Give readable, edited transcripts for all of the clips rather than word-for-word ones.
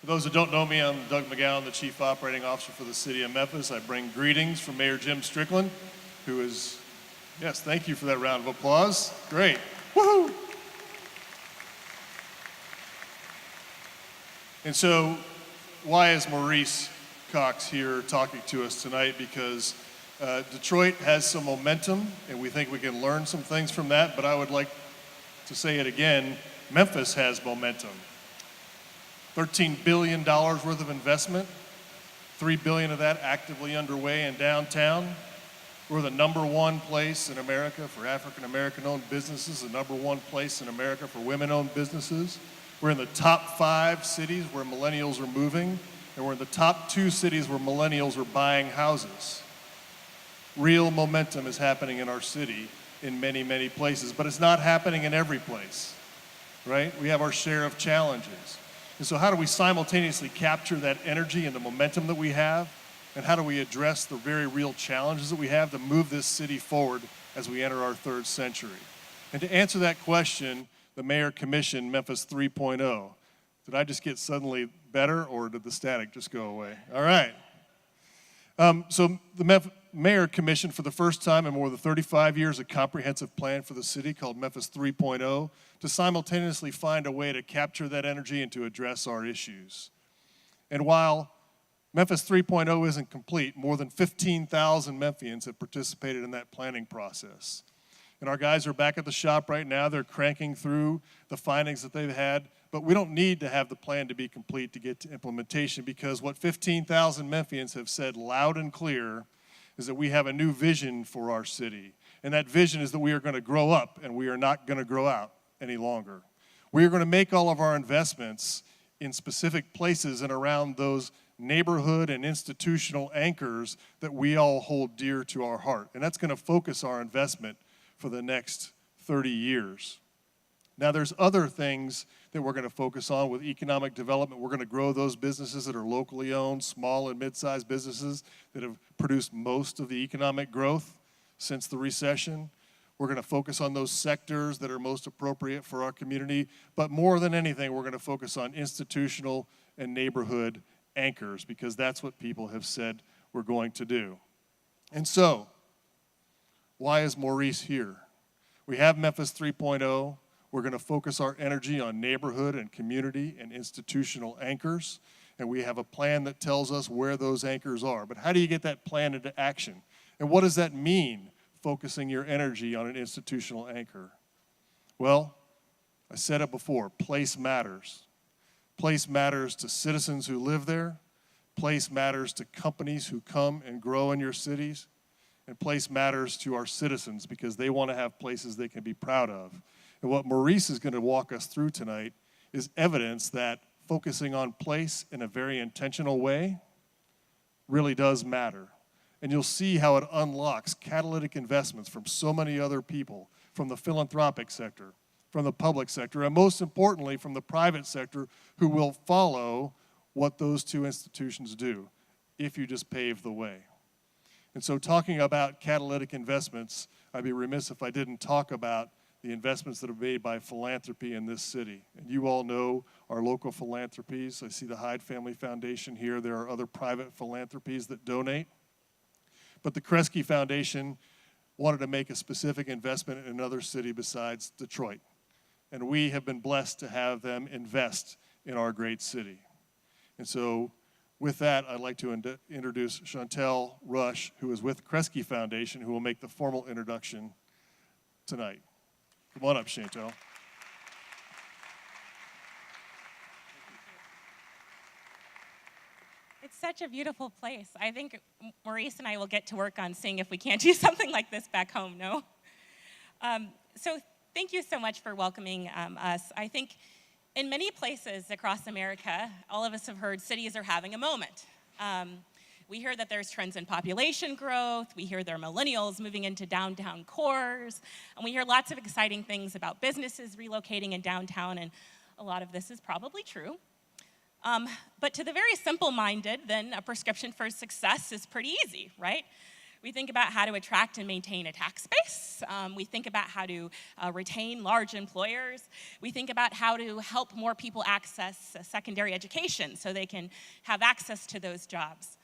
For those that don't know me, I'm Doug McGowan, the Chief Operating Officer for the City of Memphis. I bring greetings from Mayor Jim Strickland, who is, yes, thank you for that round of applause. Great. Woohoo! And so, why is Maurice Cox here talking to us tonight? Because Detroit has some momentum, and we think we can learn some things from that, but I would like to say it again, Memphis has momentum. $13 billion worth of investment, $3 billion of that actively underway in downtown. We're the #1 place in America for African-American owned businesses, the #1 place in America for women-owned businesses. We're in the top 5 cities where millennials are moving, and we're in the top 2 cities where millennials are buying houses. Real momentum is happening in our city in many, many places, but it's not happening in every place, right? We have our share of challenges. And so how do we simultaneously capture that energy and the momentum that we have? And how do we address the very real challenges that we have to move this city forward as we enter our 3rd century? And to answer that question, the mayor commissioned Memphis 3.0. Did I just get suddenly better, or did the static just go away? All right. So the mayor commissioned for the first time in more than 35 years a comprehensive plan for the city called Memphis 3.0 to simultaneously find a way to capture that energy and to address our issues. And while Memphis 3.0 isn't complete, more than 15,000 Memphians have participated in that planning process. And our guys are back at the shop right now. They're cranking through the findings that they've had. But we don't need to have the plan to be complete to get to implementation, because what 15,000 Memphians have said loud and clear is that we have a new vision for our city. And that vision is that we are going to grow up and we are not going to grow out any longer. We are going to make all of our investments in specific places and around those neighborhood and institutional anchors that we all hold dear to our heart. And that's going to focus our investment for the next 30 years. Now, there's other things that we're going to focus on with economic development. We're going to grow those businesses that are locally owned, small and mid-sized businesses that have produced most of the economic growth since the recession. We're going to focus on those sectors that are most appropriate for our community. But more than anything, we're going to focus on institutional and neighborhood anchors, because that's what people have said we're going to do. And so, why is Maurice here? We have Memphis 3.0. We're going to focus our energy on neighborhood and community and institutional anchors, and we have a plan that tells us where those anchors are. But how do you get that plan into action? And what does that mean, focusing your energy on an institutional anchor? Well, I said it before, place matters. Place matters to citizens who live there. Place matters to companies who come and grow in your cities. And place matters to our citizens, because they want to have places they can be proud of. And what Maurice is going to walk us through tonight is evidence that focusing on place in a very intentional way really does matter. And you'll see how it unlocks catalytic investments from so many other people, from the philanthropic sector, from the public sector, and most importantly, from the private sector, who will follow what those 2 institutions do if you just pave the way. And so, talking about catalytic investments, I'd be remiss if I didn't talk about the investments that are made by philanthropy in this city. And you all know our local philanthropies. I see the Hyde Family Foundation here. There are other private philanthropies that donate. But the Kresge Foundation wanted to make a specific investment in another city besides Detroit. And we have been blessed to have them invest in our great city. And so, with that, I'd like to introduce Chantel Rush, who is with Kresge Foundation, who will make the formal introduction tonight. Come on up, Chantel. It's such a beautiful place. I think Maurice and I will get to work on seeing if we can't do something like this back home, no? So thank you so much for welcoming us. I think in many places across America, all of us have heard cities are having a moment. We hear that there's trends in population growth, we hear there are millennials moving into downtown cores, and we hear lots of exciting things about businesses relocating in downtown, and a lot of this is probably true. But to the very simple-minded, then a prescription for success is pretty easy, right? We think about how to attract and maintain a tax base. We think about how to retain large employers. We think about how to help more people access secondary education so they can have access to those jobs.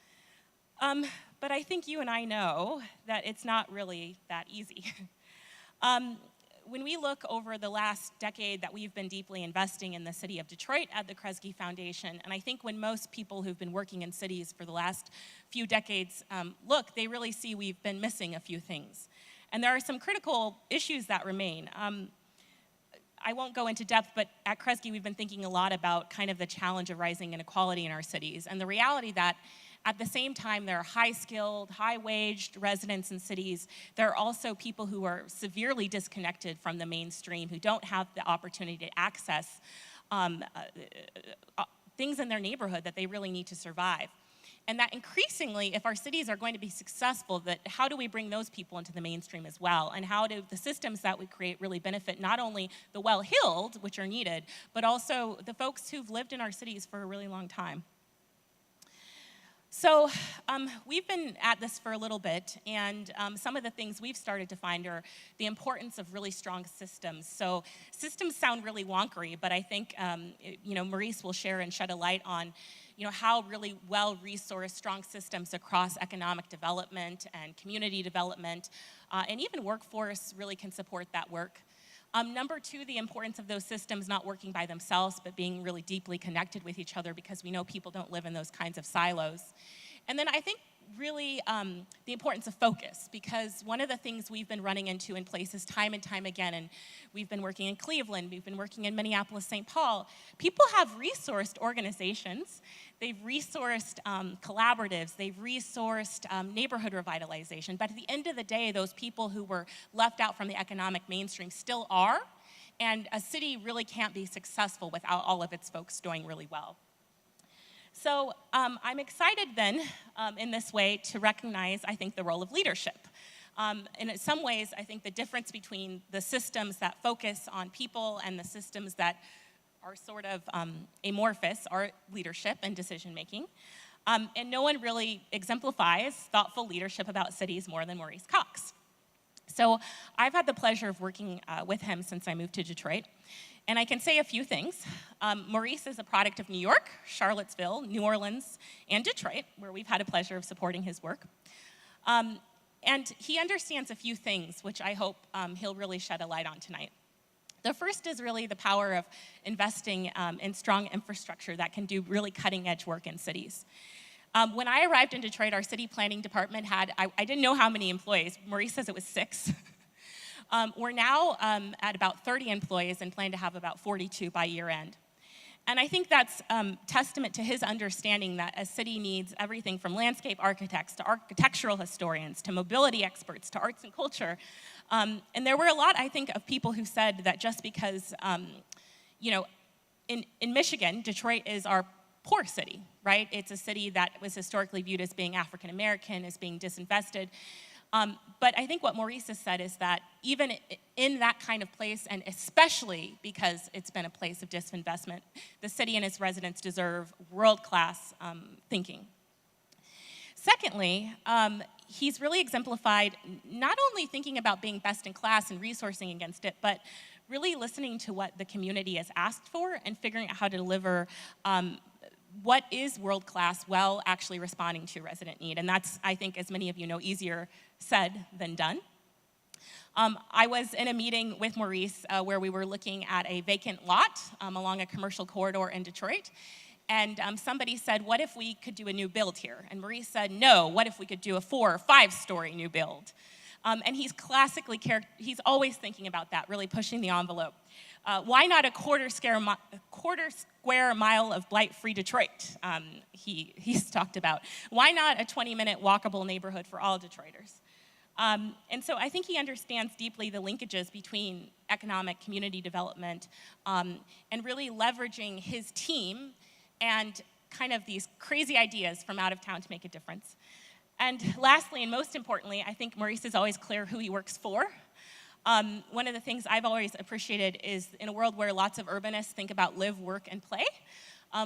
But I think you and I know that it's not really that easy. When we look over the last decade that we've been deeply investing in the city of Detroit at the Kresge Foundation, and I think when most people who've been working in cities for the last few decades look, they really see we've been missing a few things. And there are some critical issues that remain. I won't go into depth, but at Kresge we've been thinking a lot about kind of the challenge of rising inequality in our cities, and the reality that at the same time, there are high-skilled, high-waged residents in cities. There are also people who are severely disconnected from the mainstream, who don't have the opportunity to access things in their neighborhood that they really need to survive. And that increasingly, if our cities are going to be successful, that how do we bring those people into the mainstream as well? And how do the systems that we create really benefit not only the well-heeled, which are needed, but also the folks who've lived in our cities for a really long time? So we've been at this for a little bit, and some of the things we've started to find are the importance of really strong systems. So systems sound really wonkery, but I think Maurice will share and shed a light on how really well-resourced, strong systems across economic development and community development and even workforce really can support that work. Number two, the importance of those systems not working by themselves, but being really deeply connected with each other, because we know people don't live in those kinds of silos. And then I think really the importance of focus, because one of the things we've been running into in places time and time again, and we've been working in Cleveland, we've been working in Minneapolis, St. Paul, people have resourced organizations, they've resourced collaboratives, they've resourced neighborhood revitalization, but at the end of the day, those people who were left out from the economic mainstream still are, and a city really can't be successful without all of its folks doing really well. So I'm excited then, in this way, to recognize, I think, the role of leadership. And in some ways, I think the difference between the systems that focus on people and the systems that are sort of amorphous are leadership and decision-making. And no one really exemplifies thoughtful leadership about cities more than Maurice Cox. So I've had the pleasure of working with him since I moved to Detroit. And I can say a few things. Maurice is a product of New York, Charlottesville, New Orleans, and Detroit, where we've had a pleasure of supporting his work. And he understands a few things, which I hope he'll really shed a light on tonight. The first is really the power of investing in strong infrastructure that can do really cutting-edge work in cities. When I arrived in Detroit, our city planning department had, I didn't know how many employees. Maurice says it was 6. We're now at about 30 employees and plan to have about 42 by year end. And I think that's testament to his understanding that a city needs everything from landscape architects to architectural historians to mobility experts to arts and culture. And there were a lot, I think, of people who said that just because, in Michigan, Detroit is our poor city, right? It's a city that was historically viewed as being African American, as being disinvested. But I think what Maurice has said is that even in that kind of place, and especially because it's been a place of disinvestment, the city and its residents deserve world-class thinking. Secondly, he's really exemplified not only thinking about being best in class and resourcing against it, but really listening to what the community has asked for and figuring out how to deliver what is world-class while actually responding to resident need. And that's, I think, as many of you know, easier said than done. I was in a meeting with Maurice where we were looking at a vacant lot along a commercial corridor in Detroit. And somebody said, what if we could do a new build here? And Maurice said, no, what if we could do a 4 or 5-story new build? And he's he's always thinking about that, really pushing the envelope. Why not a quarter square mile of blight-free Detroit? He's talked about. Why not a 20-minute walkable neighborhood for all Detroiters? And so I think he understands deeply the linkages between economic community development and really leveraging his team and kind of these crazy ideas from out of town to make a difference. And lastly, and most importantly, I think Maurice is always clear who he works for. One of the things I've always appreciated is in a world where lots of urbanists think about live, work, and play,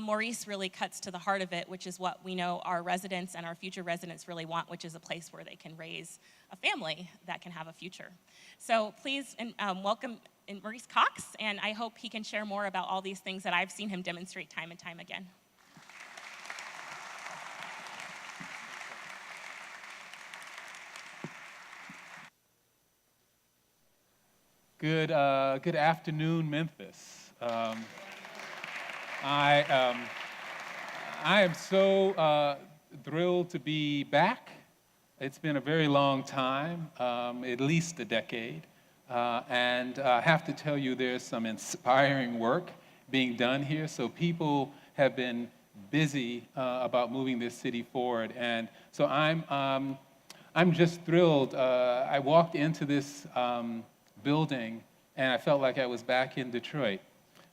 Maurice really cuts to the heart of it, which is what we know our residents and our future residents really want, which is a place where they can raise a family that can have a future. So please welcome Maurice Cox, and I hope he can share more about all these things that I've seen him demonstrate time and time again. Good afternoon, Memphis. I am so thrilled to be back. It's been a very long time, at least a decade. And I have to tell you, there's some inspiring work being done here. So people have been busy about moving this city forward. And so I'm just thrilled. I walked into this building, and I felt like I was back in Detroit.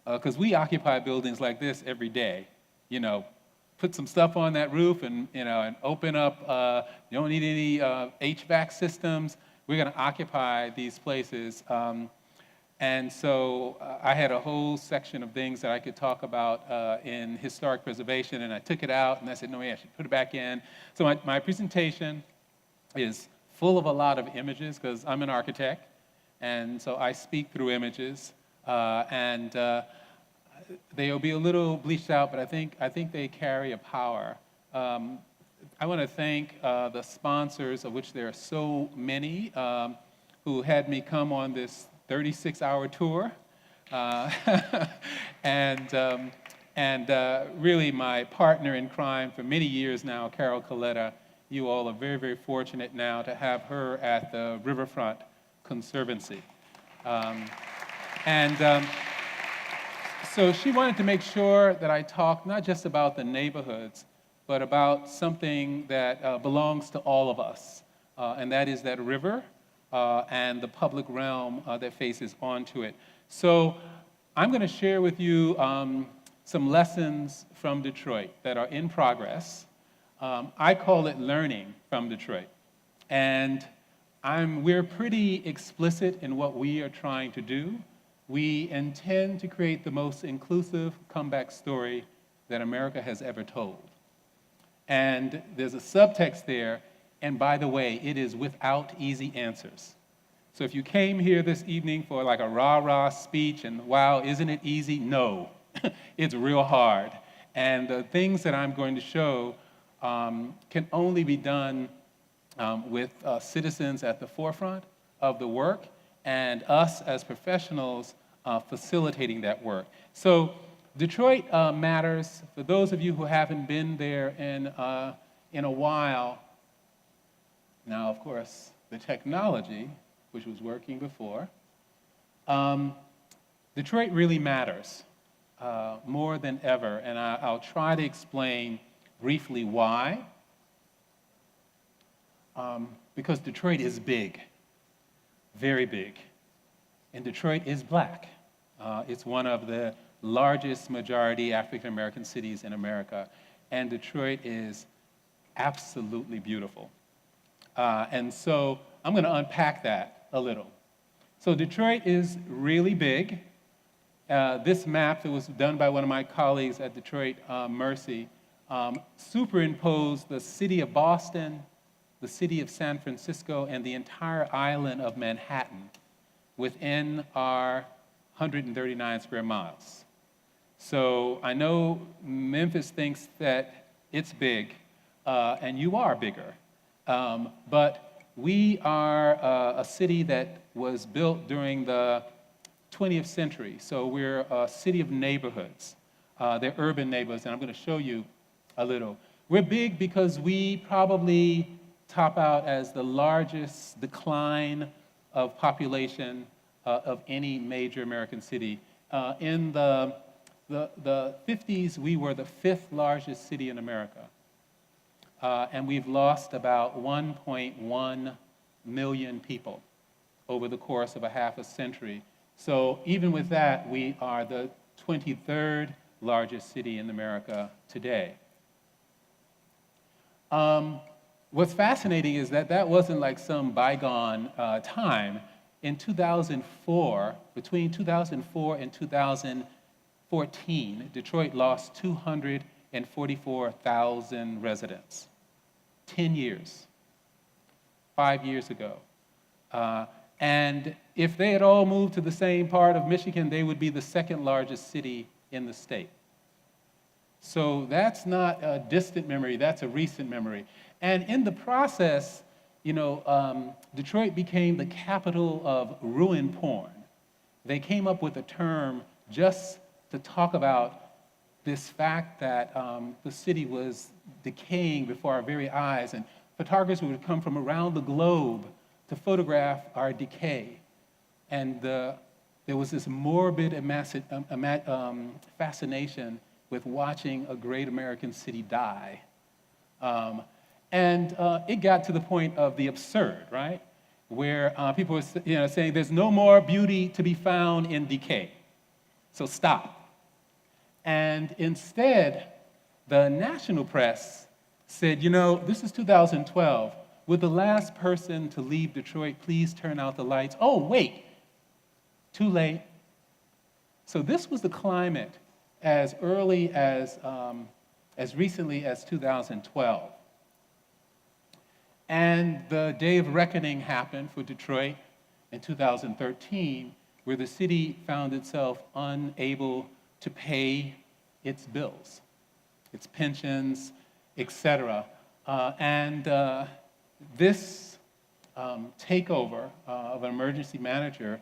Because we occupy buildings like this every day. You know, put some stuff on that roof and open up. You don't need any HVAC systems. We're going to occupy these places. And so I had a whole section of things that I could talk about in historic preservation, and I took it out, and I said, no, I should put it back in. So my presentation is full of a lot of images, because I'm an architect, and so I speak through images. They'll be a little bleached out, but I think they carry a power. I want to thank the sponsors, of which there are so many, who had me come on this 36-hour tour, and really my partner in crime for many years now, Carol Coletta. You all are very, very fortunate now to have her at the Riverfront Conservancy. So she wanted to make sure that I talked not just about the neighborhoods, but about something that belongs to all of us, and that is that river and the public realm that faces onto it. So I'm going to share with you some lessons from Detroit that are in progress. I call it learning from Detroit. And we're pretty explicit in what we are trying to do. We intend to create the most inclusive comeback story that America has ever told. And there's a subtext there, and by the way, it is without easy answers. So if you came here this evening for like a rah-rah speech and wow, isn't it easy? No, it's real hard. And the things that I'm going to show can only be done with citizens at the forefront of the work, and us as professionals facilitating that work. So Detroit matters. For those of you who haven't been there in a while, now of course the technology, which was working before, Detroit really matters more than ever, and I'll try to explain briefly why. Because Detroit is big, very big. And Detroit is black. It's one of the largest majority African-American cities in America. And Detroit is absolutely beautiful. And so I'm going to unpack that a little. So Detroit is really big. This map that was done by one of my colleagues at Detroit Mercy superimposed the city of Boston, the city of San Francisco, and the entire island of Manhattan within our 139 square miles. So I know Memphis thinks that it's big, and you are bigger, but we are a city that was built during the 20th century, so we're a city of neighborhoods. They're urban neighborhoods, and I'm going to show you a little. We're big because we probably top out as the largest decline of population of any major American city. In the 50s, we were the 5th largest city in America. And we've lost about 1.1 million people over the course of a half a century. So even with that, we are the 23rd largest city in America today. What's fascinating is that that wasn't like some bygone time. In 2004, between 2004 and 2015, 2014, Detroit lost 244,000 residents. 10 years, 5 years ago. And if they had all moved to the same part of Michigan, they would be the second largest city in the state. So that's not a distant memory, that's a recent memory. And in the process, Detroit became the capital of ruin porn. They came up with a term just to talk about this fact that the city was decaying before our very eyes, and photographers would come from around the globe to photograph our decay. And there was this morbid fascination with watching a great American city die. And it got to the point of the absurd, right? Where people were saying there's no more beauty to be found in decay, so stop. And instead, the national press said, this is 2012. Would the last person to leave Detroit please turn out the lights? Oh, wait, too late. So this was the climate as early as recently as 2012. And the day of reckoning happened for Detroit in 2013, where the city found itself unable to pay its bills, its pensions, etc. And this takeover of an emergency manager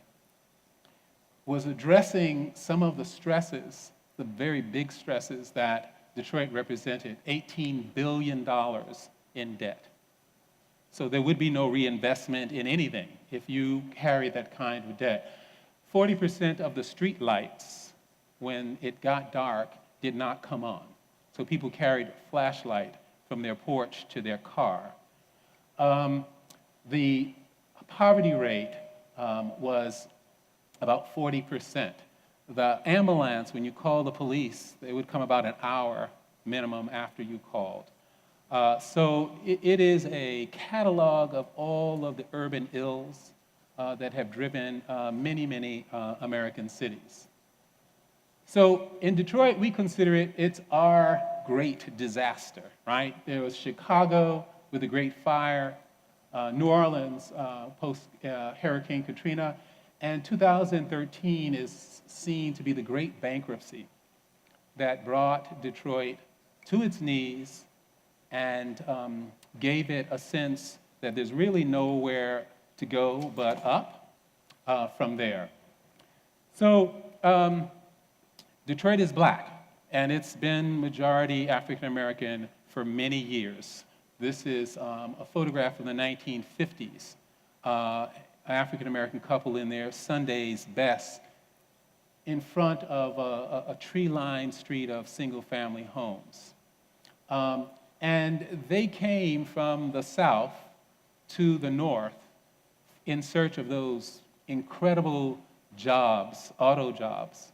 was addressing some of the stresses, the very big stresses that Detroit represented, $18 billion in debt. So there would be no reinvestment in anything if you carry that kind of debt. 40% of the street lights, when it got dark, did not come on. So people carried a flashlight from their porch to their car. The poverty rate was about 40%. The ambulance, when you call the police, they would come about an hour minimum after you called. So it is a catalog of all of the urban ills that have driven many American cities. So in Detroit, we consider it's our great disaster, right? There was Chicago with the Great Fire, New Orleans post Hurricane Katrina, and 2013 is seen to be the great bankruptcy that brought Detroit to its knees and gave it a sense that there's really nowhere to go but up from there. So Detroit is black, and it's been majority African American for many years. This is a photograph from the 1950s, an African American couple in their Sunday's best in front of a tree-lined street of single-family homes. And they came from the south to the north in search of those incredible jobs, auto jobs,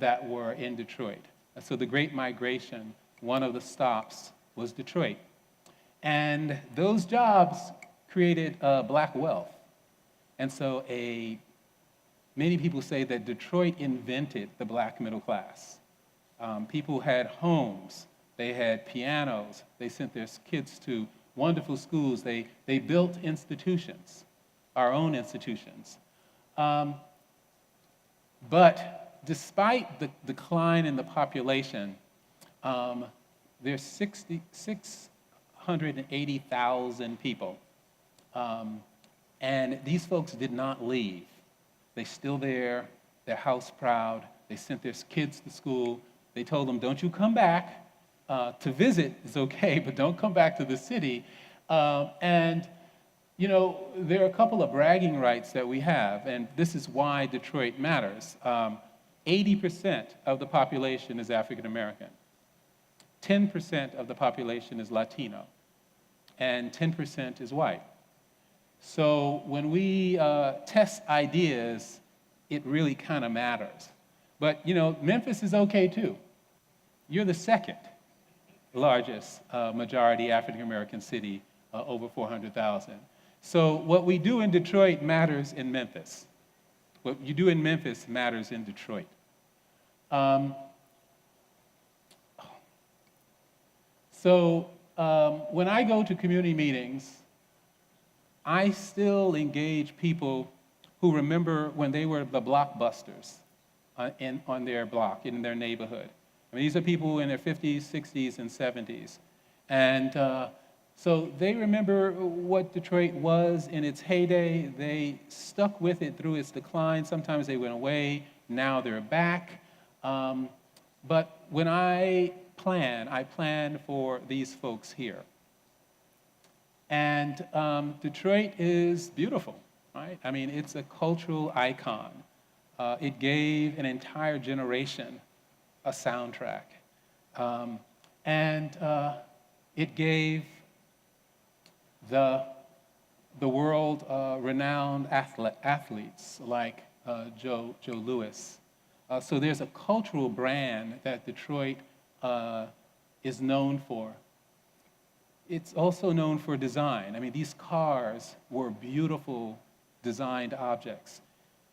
that were in Detroit. And so the Great Migration, one of the stops was Detroit. And those jobs created black wealth. And so many people say that Detroit invented the black middle class. People had homes, they had pianos, they sent their kids to wonderful schools, they built institutions, our own institutions. But despite the decline in the population, there's 680,000 people. And these folks did not leave. They're still there, they're house proud, they sent their kids to school. They told them, don't you come back. To visit is okay, but don't come back to the city. And there are a couple of bragging rights that we have, and this is why Detroit matters. 80% of the population is African American. 10% of the population is Latino, and 10% is white. So when we test ideas, it really kind of matters. But Memphis is okay too. You're the second largest majority African American city, over 400,000. So what we do in Detroit matters in Memphis. What you do in Memphis matters in Detroit. Um, when I go to community meetings, I still engage people who remember when they were the blockbusters on their block, in their neighborhood. I mean, these are people in their 50s, 60s, and 70s. And so they remember what Detroit was in its heyday. They stuck with it through its decline. Sometimes they went away. Now they're back. But when I plan for these folks here. And Detroit is beautiful, right? I mean, it's a cultural icon. It gave an entire generation a soundtrack. And it gave the world renowned athletes like Joe Louis. So there's a cultural brand that Detroit is known for. It's also known for design. I mean, these cars were beautiful designed objects.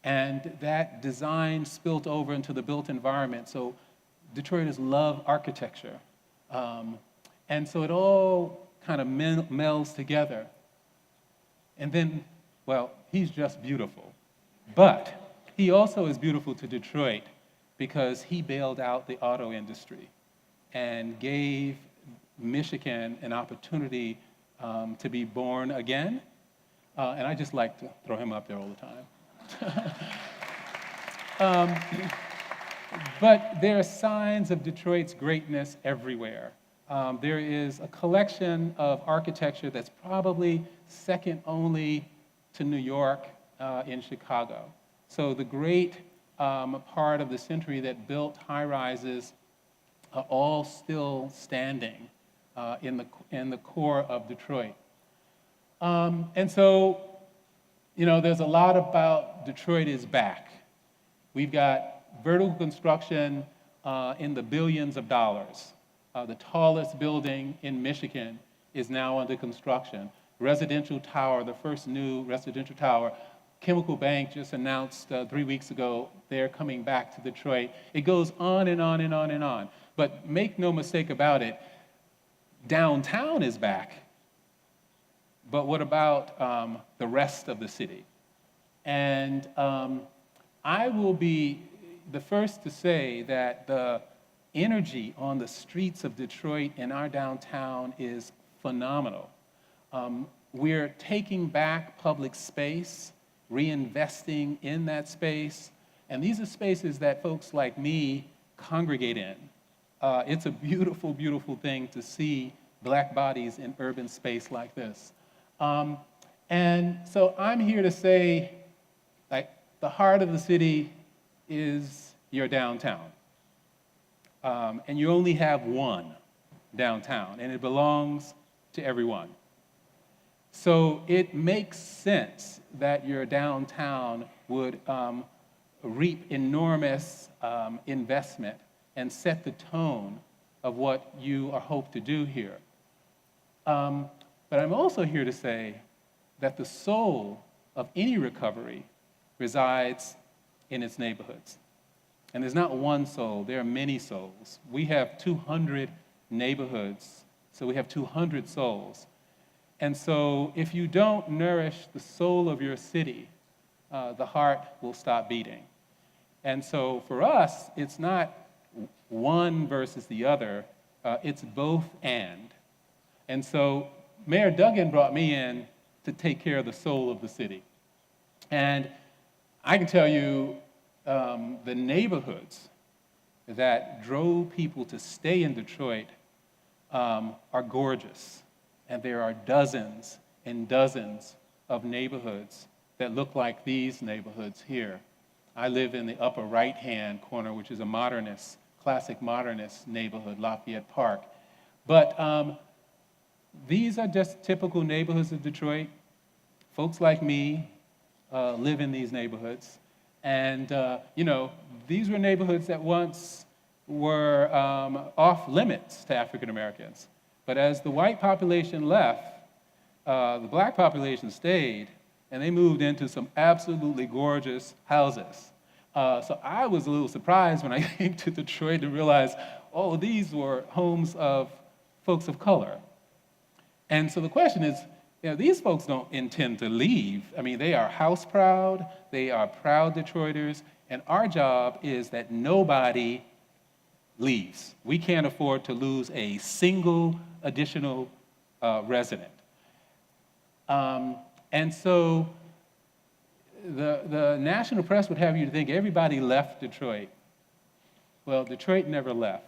And that design spilt over into the built environment. So Detroiters love architecture. And so it all kind of melds together. And then, well, he's just beautiful. But he also is beautiful to Detroit because he bailed out the auto industry and gave Michigan an opportunity to be born again. And I just like to throw him up there all the time. But there are signs of Detroit's greatness everywhere. There is a collection of architecture that's probably second only to New York in Chicago. So the great part of the century that built high-rises are all still standing in the core of Detroit. And so, you know, there's a lot about Detroit is back. We've got vertical construction in the billions of dollars. The tallest building in Michigan is now under construction. Residential tower, the first new residential tower. Chemical Bank just announced 3 weeks ago they're coming back to Detroit. It goes on and on and on and on. But make no mistake about it, downtown is back. But what about the rest of the city? And I will be the first to say that the energy on the streets of Detroit and our downtown is phenomenal. We're taking back public space, reinvesting in that space, and these are spaces that folks like me congregate in. It's a beautiful, beautiful thing to see Black bodies in urban space like this. And so I'm here to say, like, the heart of the city is your downtown. And you only have one downtown, and it belongs to everyone. So it makes sense that your downtown would reap enormous investment and set the tone of what you are hoped to do here. But I'm also here to say that the soul of any recovery resides in its neighborhoods. And there's not one soul, there are many souls. We have 200 neighborhoods, so we have 200 souls. And so if you don't nourish the soul of your city, the heart will stop beating. And so for us, it's not one versus the other, it's both and. And so Mayor Duggan brought me in to take care of the soul of the city. And I can tell you the neighborhoods that drove people to stay in Detroit are gorgeous. And there are dozens and dozens of neighborhoods that look like these neighborhoods here. I live in the upper right-hand corner, which is a modernist, classic modernist neighborhood, Lafayette Park. But these are just typical neighborhoods of Detroit. Folks like me live in these neighborhoods. And, you know, these were neighborhoods that once were off limits to African Americans. But as the white population left, the black population stayed, and they moved into some absolutely gorgeous houses. So I was a little surprised when I came to Detroit to realize, oh, these were homes of folks of color. And so the question is, these folks don't intend to leave. I mean, they are house proud, they are proud Detroiters, and our job is that nobody leaves. We can't afford to lose a single additional resident. And so the national press would have you to think everybody left Detroit. Well, Detroit never left.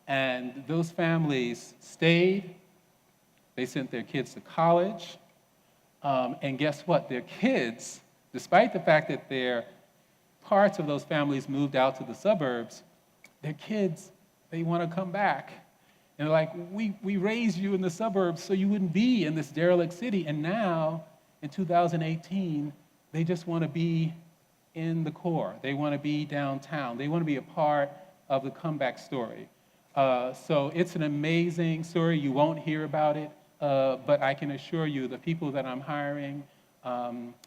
And those families stayed. They sent their kids to college. And guess what? Their kids, despite the fact that their parts of those families moved out to the suburbs, their kids, they want to come back. And they're like, we raised you in the suburbs so you wouldn't be in this derelict city. And now, in 2018, they just want to be in the core. They want to be downtown. They want to be a part of the comeback story. So it's an amazing story. You won't hear about it, but I can assure you the people that I'm hiring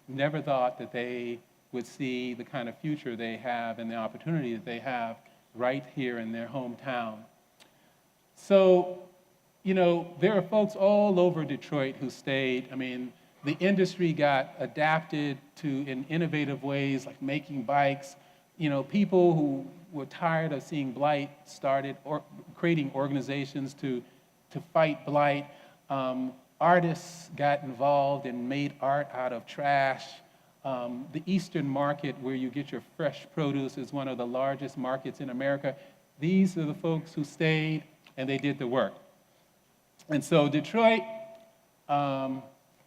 never thought that they would see the kind of future they have and the opportunity that they have right here in their hometown. So, there are folks all over Detroit who stayed. I mean, the industry got adapted to in innovative ways like making bikes. People who were tired of seeing blight started creating organizations to fight blight. Artists got involved and made art out of trash. The Eastern Market, where you get your fresh produce, is one of the largest markets in America. These are the folks who stayed, and they did the work. And so Detroit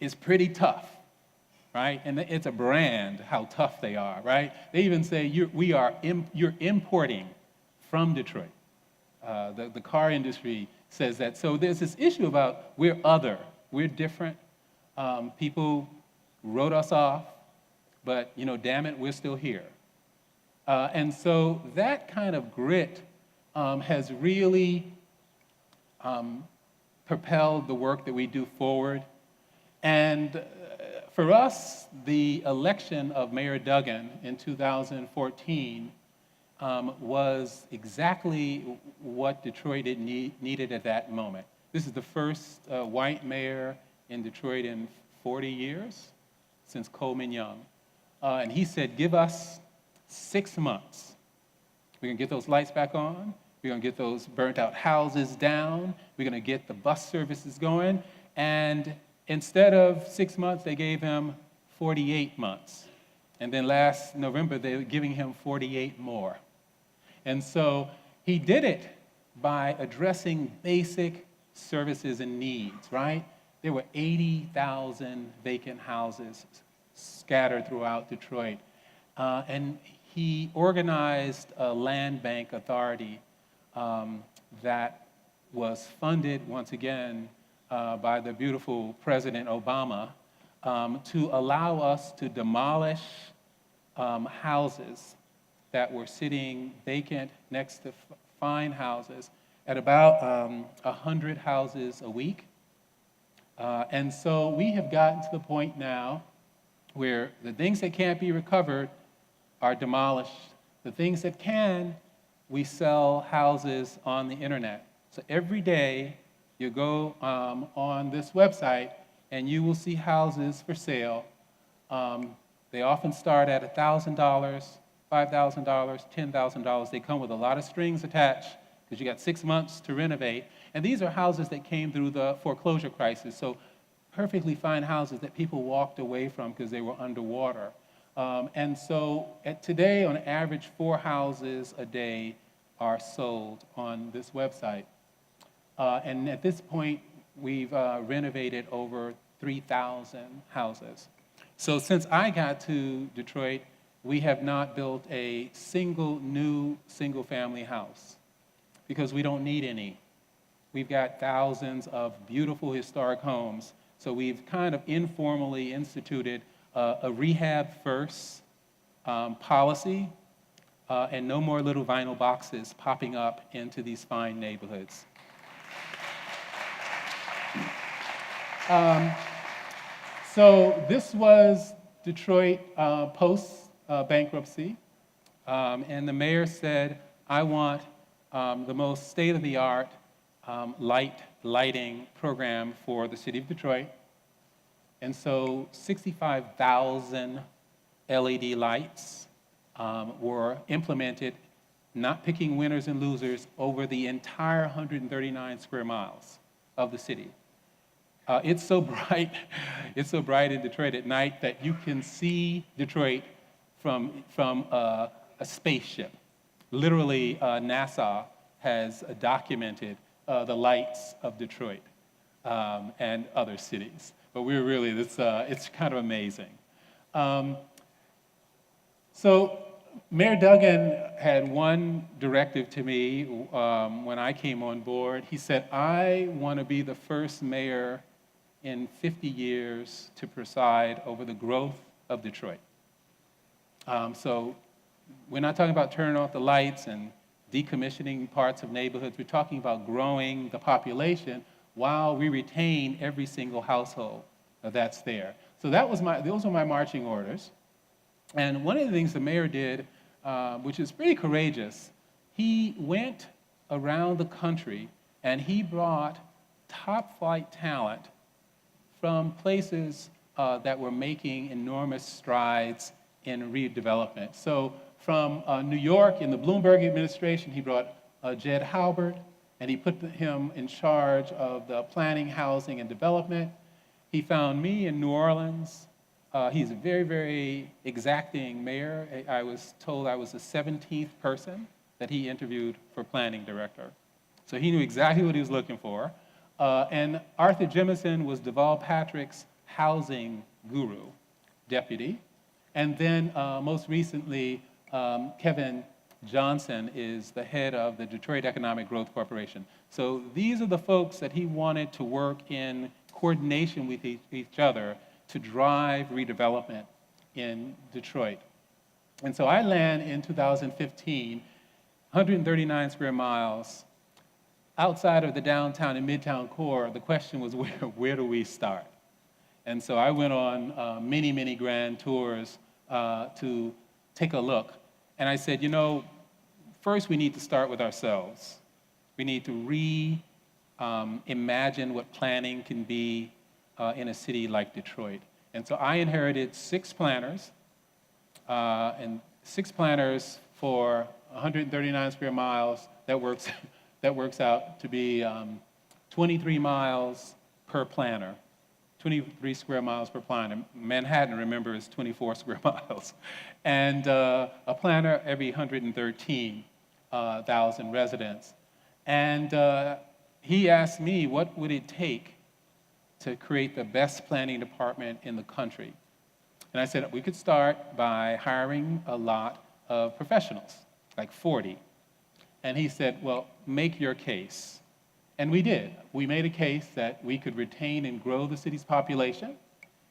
is pretty tough, right? And it's a brand how tough they are, right? They even say you're importing from Detroit. The car industry says that. So there's this issue about we're other, we're different. People wrote us off, but damn it, we're still here. And so that kind of grit has really propelled the work that we do forward. And for us, the election of Mayor Duggan in 2014 was exactly what Detroit needed at that moment. This is the first white mayor in Detroit in 40 years, since Coleman Young. And he said, give us 6 months. We're going to get those lights back on. We're going to get those burnt out houses down. We're going to get the bus services going. And instead of 6 months, they gave him 48 months. And then last November, they were giving him 48 more. And so he did it by addressing basic services and needs, right? There were 80,000 vacant houses scattered throughout Detroit. And he organized a land bank authority that was funded, once again, by the beautiful President Obama to allow us to demolish houses that were sitting vacant next to fine houses at about 100 houses a week. And so we have gotten to the point now where the things that can't be recovered are demolished. The things that can, we sell houses on the internet. So every day you go on this website and you will see houses for sale. They often start at $1,000, $5,000, $10,000. They come with a lot of strings attached because you got 6 months to renovate. And these are houses that came through the foreclosure crisis. So perfectly fine houses that people walked away from because they were underwater. And so today, on average, 4 houses a day are sold on this website. And at this point, we've renovated over 3,000 houses. So since I got to Detroit, we have not built a single new single-family house because we don't need any. We've got thousands of beautiful historic homes. So we've kind of informally instituted a rehab-first policy and no more little vinyl boxes popping up into these fine neighborhoods. So this was Detroit post bankruptcy. And the mayor said, I want the most state-of-the-art lighting program for the city of Detroit. And so 65,000 LED lights were implemented, not picking winners and losers, over the entire 139 square miles of the city. It's so bright, it's so bright in Detroit at night that you can see Detroit from a spaceship. Literally, NASA has documented the lights of Detroit and other cities. But we're really, it's kind of amazing. So Mayor Duggan had one directive to me when I came on board. He said, I want to be the first mayor in 50 years to preside over the growth of Detroit. So we're not talking about turning off the lights and decommissioning parts of neighborhoods. We're talking about growing the population while we retain every single household that's there. So those were my marching orders. And one of the things the mayor did, which is pretty courageous, he went around the country and he brought top flight talent from places that were making enormous strides in redevelopment. So from New York, in the Bloomberg administration, he brought Jed Halbert, and he put him in charge of the planning, housing, and development. He found me in New Orleans. He's a very, very exacting mayor. I was told I was the 17th person that he interviewed for planning director. So he knew exactly what he was looking for. And Arthur Jemison was Deval Patrick's housing guru, deputy. And then most recently, Kevin Johnson is the head of the Detroit Economic Growth Corporation. So these are the folks that he wanted to work in coordination with each other to drive redevelopment in Detroit. And so I land in 2015, 139 square miles, outside of the downtown and midtown core. The question was, where do we start? And so I went on many, many grand tours to take a look. And I said, first we need to start with ourselves. We need to reimagine what planning can be in a city like Detroit. And so I inherited 6 planners, and 6 planners for 139 square miles. That works out to be 23 miles per planner. 23 square miles per planner. Manhattan, remember, is 24 square miles. And a planner every 113,000 residents. And he asked me, what would it take to create the best planning department in the country? And I said, we could start by hiring a lot of professionals, like 40. And he said, well, make your case. And we did. We made a case that we could retain and grow the city's population,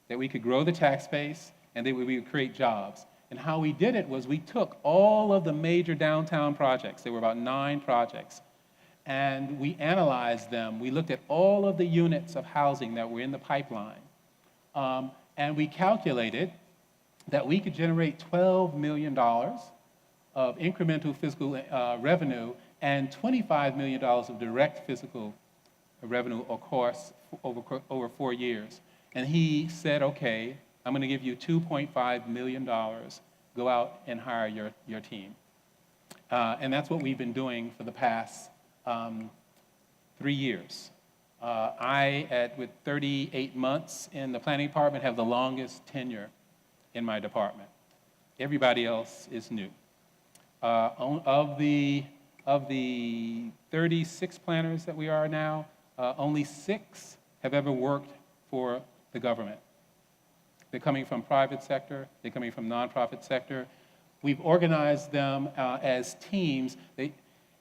that we could grow the tax base, and that we would create jobs. And how we did it was we took all of the major downtown projects, there were about 9 projects, and we analyzed them. We looked at all of the units of housing that were in the pipeline, and we calculated that we could generate $12 million of incremental fiscal revenue and $25 million of direct fiscal revenue, of course, over 4 years. And he said, okay, I'm going to give you $2.5 million. Go out and hire your team. And that's what we've been doing for the past 3 years. With 38 months in the planning department, have the longest tenure in my department. Everybody else is new. Of the 36 planners that we are now, only 6 have ever worked for the government. They're coming from private sector, they're coming from nonprofit sector. We've organized them as teams. They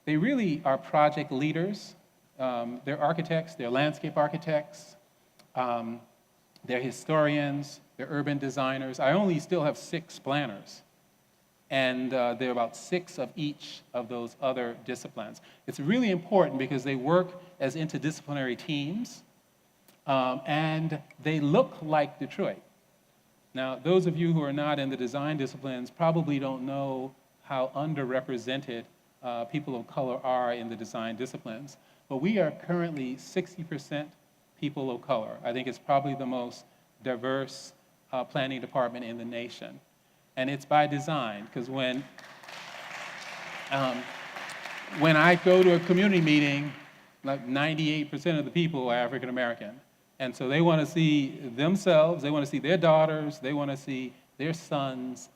really are project leaders. They're architects, they're landscape architects, they're historians, they're urban designers. I only still have 6 planners. And there are about 6 of each of those other disciplines. It's really important because they work as interdisciplinary teams, and they look like Detroit. Now, those of you who are not in the design disciplines probably don't know how underrepresented people of color are in the design disciplines, but we are currently 60% people of color. I think it's probably the most diverse planning department in the nation. And it's by design, because when I go to a community meeting, like 98% of the people are African American. And so they want to see themselves, they want to see their daughters, they want to see their sons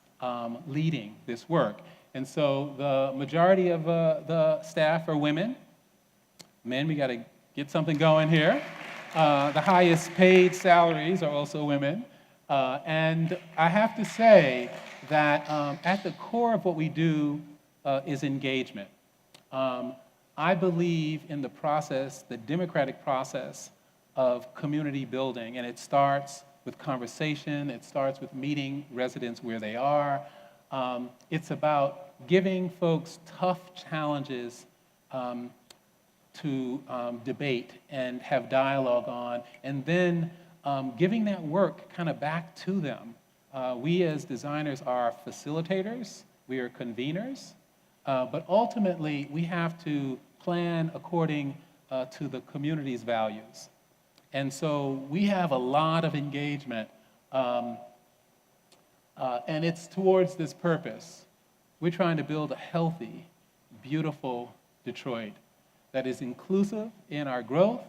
leading this work. And so the majority of the staff are women. Men, we got to get something going here. The highest paid salaries are also women. And I have to say that at the core of what we do is engagement. I believe in the process, the democratic process of community building, and it starts with conversation, it starts with meeting residents where they are. It's about giving folks tough challenges to debate and have dialogue on, and then giving that work kind of back to them. We as designers are facilitators, we are conveners, but ultimately we have to plan according to the community's values. And so we have a lot of engagement, and it's towards this purpose. We're trying to build a healthy, beautiful Detroit that is inclusive in our growth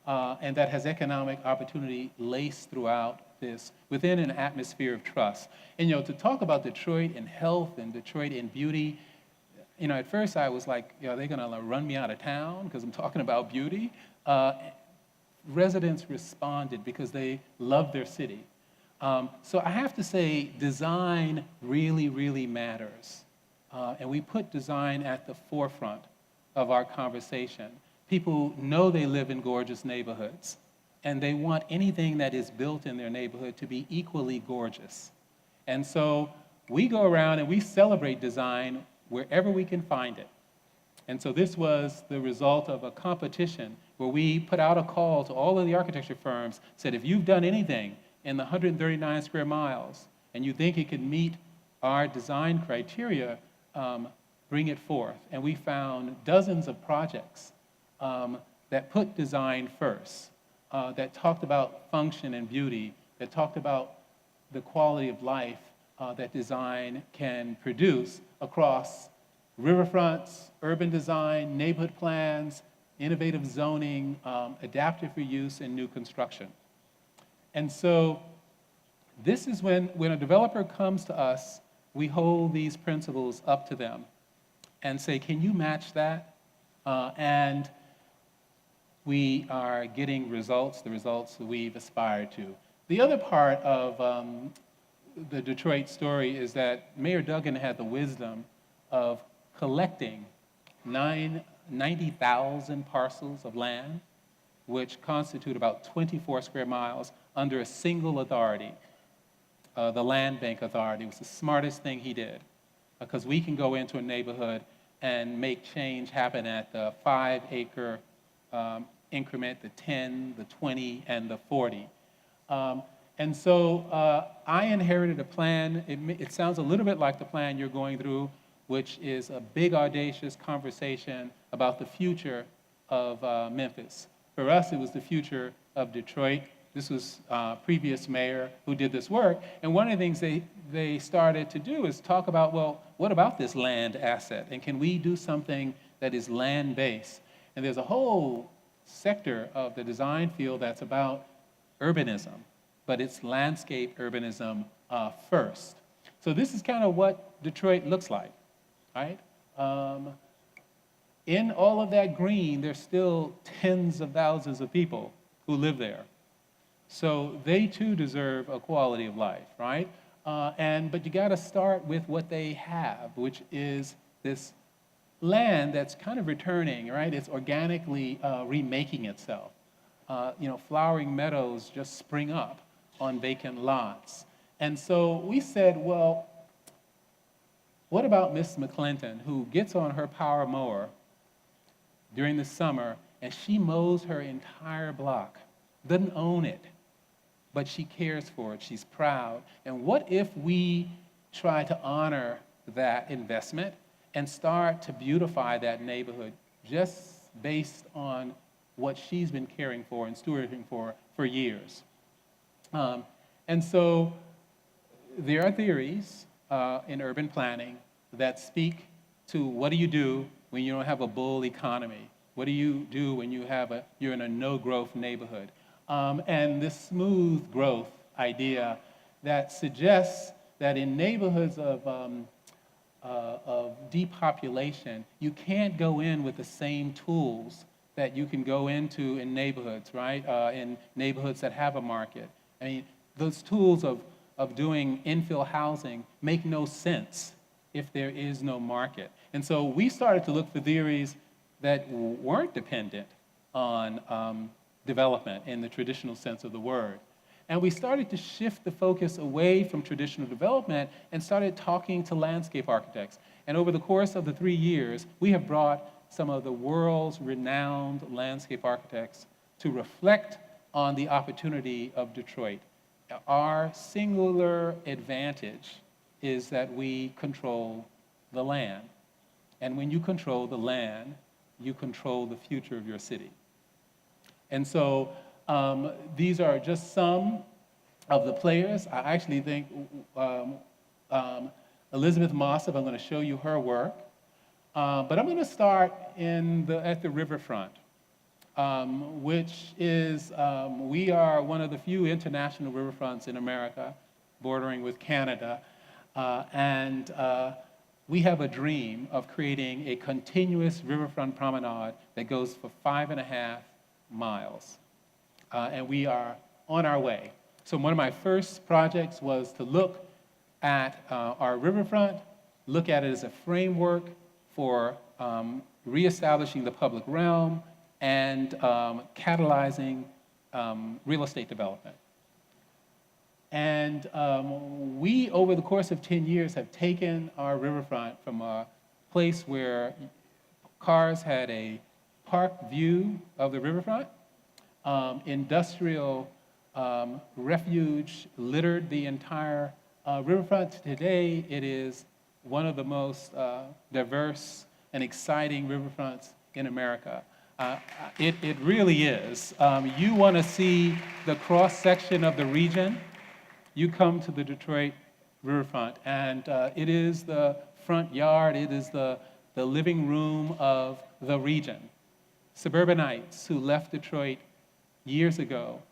and that has economic opportunity laced throughout this within an atmosphere of trust. And to talk about Detroit and health and Detroit and beauty, at first I was like, are they gonna run me out of town because I'm talking about beauty? Residents responded because they love their city. So I have to say, design really, really matters. And we put design at the forefront of our conversation. People know they live in gorgeous neighborhoods, and they want anything that is built in their neighborhood to be equally gorgeous. And so we go around and we celebrate design wherever we can find it. And so this was the result of a competition where we put out a call to all of the architecture firms, said, if you've done anything in the 139 square miles and you think it can meet our design criteria, bring it forth. And we found dozens of projects that put design first, that talked about function and beauty, that talked about the quality of life that design can produce across riverfronts, urban design, neighborhood plans, innovative zoning, adaptive reuse, and new construction. And so this is when a developer comes to us, we hold these principles up to them and say, can you match that? And we are getting results, the results that we've aspired to. The other part of the Detroit story is that Mayor Duggan had the wisdom of collecting 90,000 parcels of land, which constitute about 24 square miles under a single authority. The Land Bank Authority was the smartest thing he did, because we can go into a neighborhood and make change happen at the 5-acre increment, the 10, the 20, and the 40. And so I inherited a plan. It sounds a little bit like the plan you're going through, which is a big, audacious conversation about the future of Memphis. For us, it was the future of Detroit. This was previous mayor who did this work. And one of the things they started to do is talk about, well, what about this land asset? And can we do something that is land-based? And there's a whole sector of the design field that's about urbanism, but it's landscape urbanism first. So this is kind of what Detroit looks like, right? In all of that green, there's still tens of thousands of people who live there. So they too deserve a quality of life, right? But you gotta start with what they have, which is this land that's kind of returning, right? It's organically remaking itself. Flowering meadows just spring up on vacant lots. And so we said, well, what about Miss McClinton, who gets on her power mower during the summer and she mows her entire block, doesn't own it, but she cares for it. She's proud. And what if we try to honor that investment and start to beautify that neighborhood just based on what she's been caring for and stewarding for years? And so there are theories in urban planning that speak to what do you do when you don't have a bull economy? What do you do when you're in a no-growth neighborhood? And this smooth growth idea that suggests that in neighborhoods of depopulation, you can't go in with the same tools that you can go into in neighborhoods, right? In neighborhoods that have a market. I mean, those tools of doing infill housing make no sense if there is no market. And so we started to look for theories that weren't dependent on development in the traditional sense of the word. And we started to shift the focus away from traditional development and started talking to landscape architects. And over the course of the 3 years, we have brought some of the world's renowned landscape architects to reflect on the opportunity of Detroit. Our singular advantage is that we control the land. And when you control the land, you control the future of your city. And so these are just some of the players. I actually think Elizabeth Moss, if I'm going to show you her work, but I'm going to start at the riverfront, which is, we are one of the few international riverfronts in America, bordering with Canada, and we have a dream of creating a continuous riverfront promenade that goes for 5.5 miles. And we are on our way. So one of my first projects was to look at our riverfront, look at it as a framework for reestablishing the public realm and catalyzing real estate development. And we, over the course of 10 years, have taken our riverfront from a place where cars had a park view of the riverfront. Industrial refuge littered the entire riverfront. Today, it is one of the most diverse and exciting riverfronts in America. It really is. You want to see the cross-section of the region, you come to the Detroit riverfront, and it is the front yard, it is the living room of the region. Suburbanites who left Detroit years ago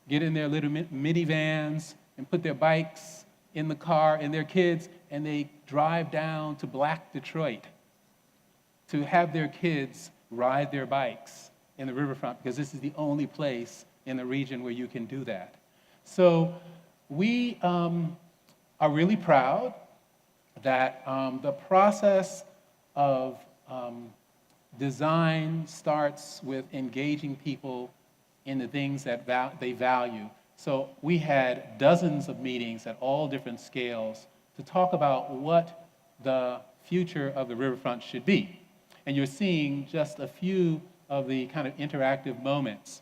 get in their little minivans and put their bikes in the car and their kids, and they drive down to Black Detroit to have their kids ride their bikes in the riverfront, because this is the only place in the region where you can do that. So we are really proud that the process of design starts with engaging people in the things that they value. So we had dozens of meetings at all different scales to talk about what the future of the riverfront should be. And you're seeing just a few of the kind of interactive moments.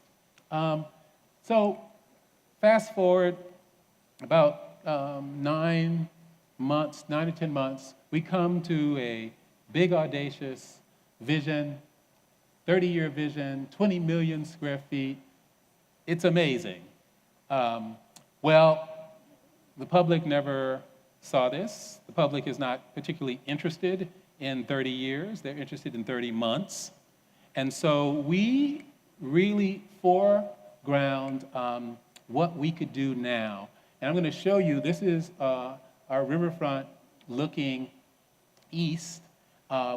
So fast forward about 9 to 10 months, we come to a big, audacious vision, 30-year vision, 20 million square feet. It's amazing. Well, the public never saw this. The public is not particularly interested in 30 years. They're interested in 30 months. And so we really foreground what we could do now. And I'm going to show you, this is our riverfront looking east.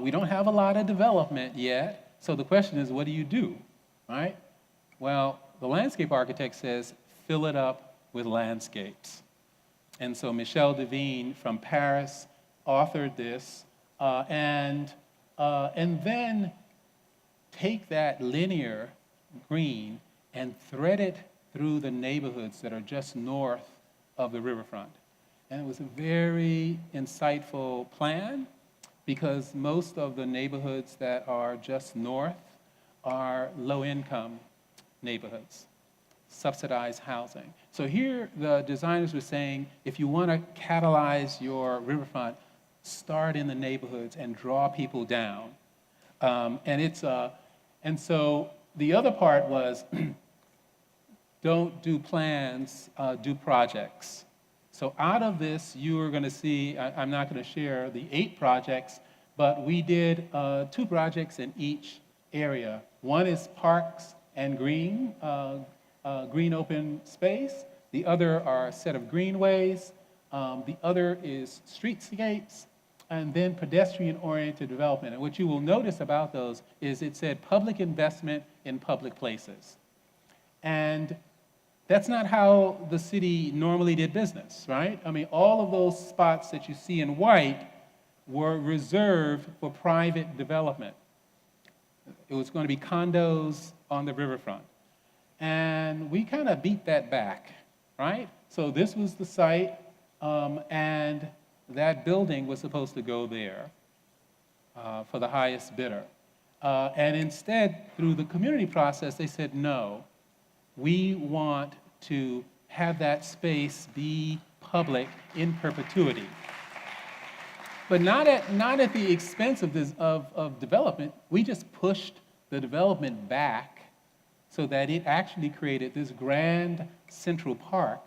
We don't have a lot of development yet. So the question is, what do you do, right? Well, the landscape architect says, fill it up with landscapes. And so Michel Devine from Paris authored this, and then take that linear green and thread it through the neighborhoods that are just north of the riverfront. And it was a very insightful plan, because most of the neighborhoods that are just north are low-income neighborhoods. subsidized housing. So here the designers were saying, if you want to catalyze your riverfront, start in the neighborhoods and draw people down. And so the other part was, don't do plans, do projects. So out of this, you are going to see, I'm not going to share the 8 projects, but we did 2 projects in each area. One is parks and green open space. The other are a set of greenways. The other is streetscapes, and then pedestrian-oriented development. And what you will notice about those is it said public investment in public places. And that's not how the city normally did business, right? I mean, all of those spots that you see in white were reserved for private development. It was going to be condos on the riverfront. And we kind of beat that back, right? So this was the site, and that building was supposed to go there for the highest bidder. And instead, through the community process, they said, no, we want to have that space be public in perpetuity. But not at the expense of development. We just pushed the development back so that it actually created this grand central park.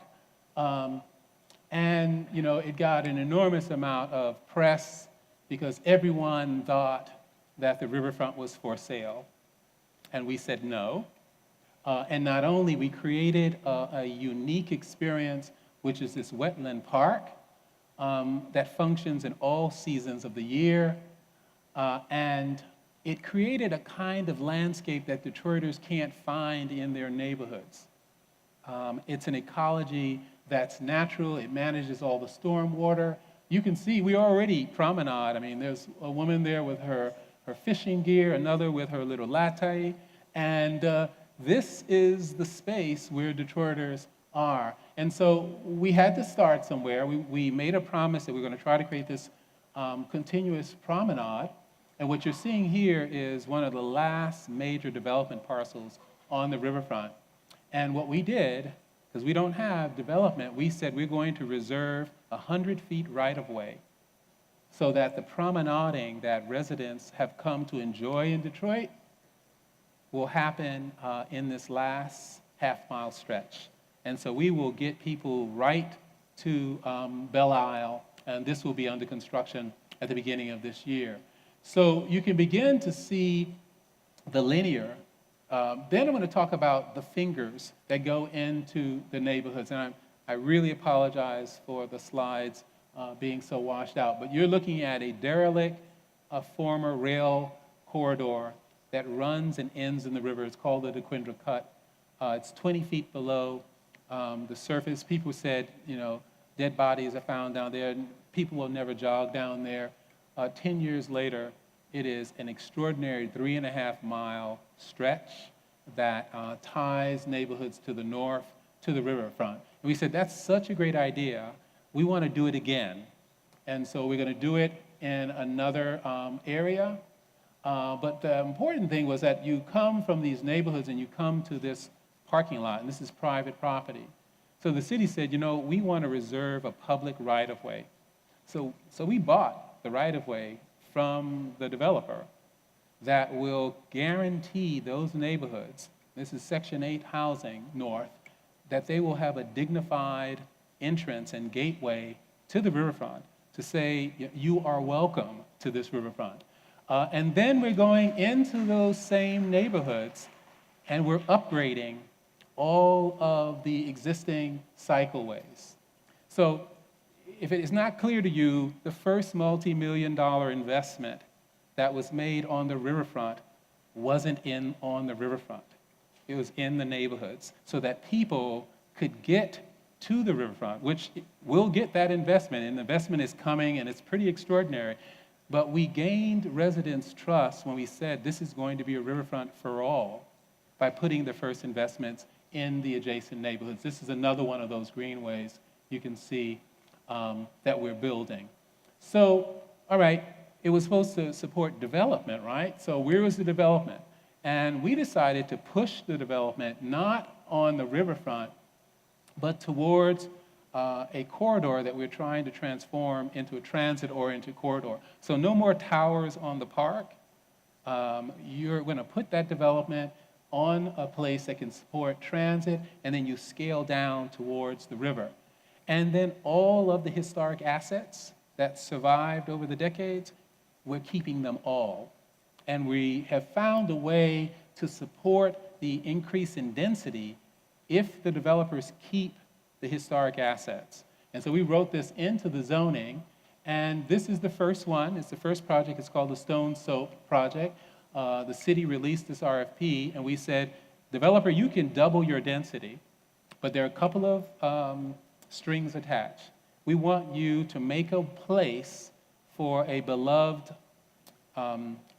And it got an enormous amount of press because everyone thought that the riverfront was for sale. And we said no. And not only, we created a unique experience, which is this wetland park that functions in all seasons of the year. And it created a kind of landscape that Detroiters can't find in their neighborhoods. It's an ecology that's natural. It manages all the storm water. You can see we already promenade. I mean, there's a woman there with her fishing gear, another with her little latte. And this is the space where Detroiters are. And so we had to start somewhere. We made a promise that we're going to try to create this continuous promenade. And what you're seeing here is one of the last major development parcels on the riverfront. And what we did, because we don't have development, we said we're going to reserve 100 feet right-of-way so that the promenading that residents have come to enjoy in Detroit will happen in this last half-mile stretch. And so we will get people right to Belle Isle, and this will be under construction at the beginning of this year. So you can begin to see the linear. Then I'm going to talk about the fingers that go into the neighborhoods. And I really apologize for the slides being so washed out. But you're looking at a derelict, a former rail corridor that runs and ends in the river. It's called the DeQuindra Cut. It's 20 feet below the surface. People said, dead bodies are found down there. And people will never jog down there. 10 years later, it is an extraordinary 3.5-mile stretch that ties neighborhoods to the north to the riverfront. And we said, that's such a great idea. We want to do it again. And so we're going to do it in another area. But the important thing was that you come from these neighborhoods and you come to this parking lot, and this is private property. So the city said, we want to reserve a public right-of-way. So we bought the right-of-way from the developer that will guarantee those neighborhoods, this is Section 8 housing north, that they will have a dignified entrance and gateway to the riverfront to say, you are welcome to this riverfront. And then we're going into those same neighborhoods and we're upgrading all of the existing cycleways. So if it is not clear to you, the first multi-million-dollar investment that was made on the riverfront wasn't on the riverfront. It was in the neighborhoods so that people could get to the riverfront, which will get that investment, and the investment is coming, and it's pretty extraordinary. But we gained residents' trust when we said this is going to be a riverfront for all by putting the first investments in the adjacent neighborhoods. This is another one of those greenways you can see that we're building. So, all right, it was supposed to support development, right? So where was the development? And we decided to push the development not on the riverfront, but towards a corridor that we're trying to transform into a transit-oriented corridor. So no more towers on the park. You're going to put that development on a place that can support transit, and then you scale down towards the river. And then all of the historic assets that survived over the decades, we're keeping them all. And we have found a way to support the increase in density if the developers keep the historic assets. And so we wrote this into the zoning, and this is the first one. It's the first project. It's called the Stone Soap Project. The city released this RFP, and we said, developer, you can double your density, but there are a couple of strings attached. We want you to make a place for a beloved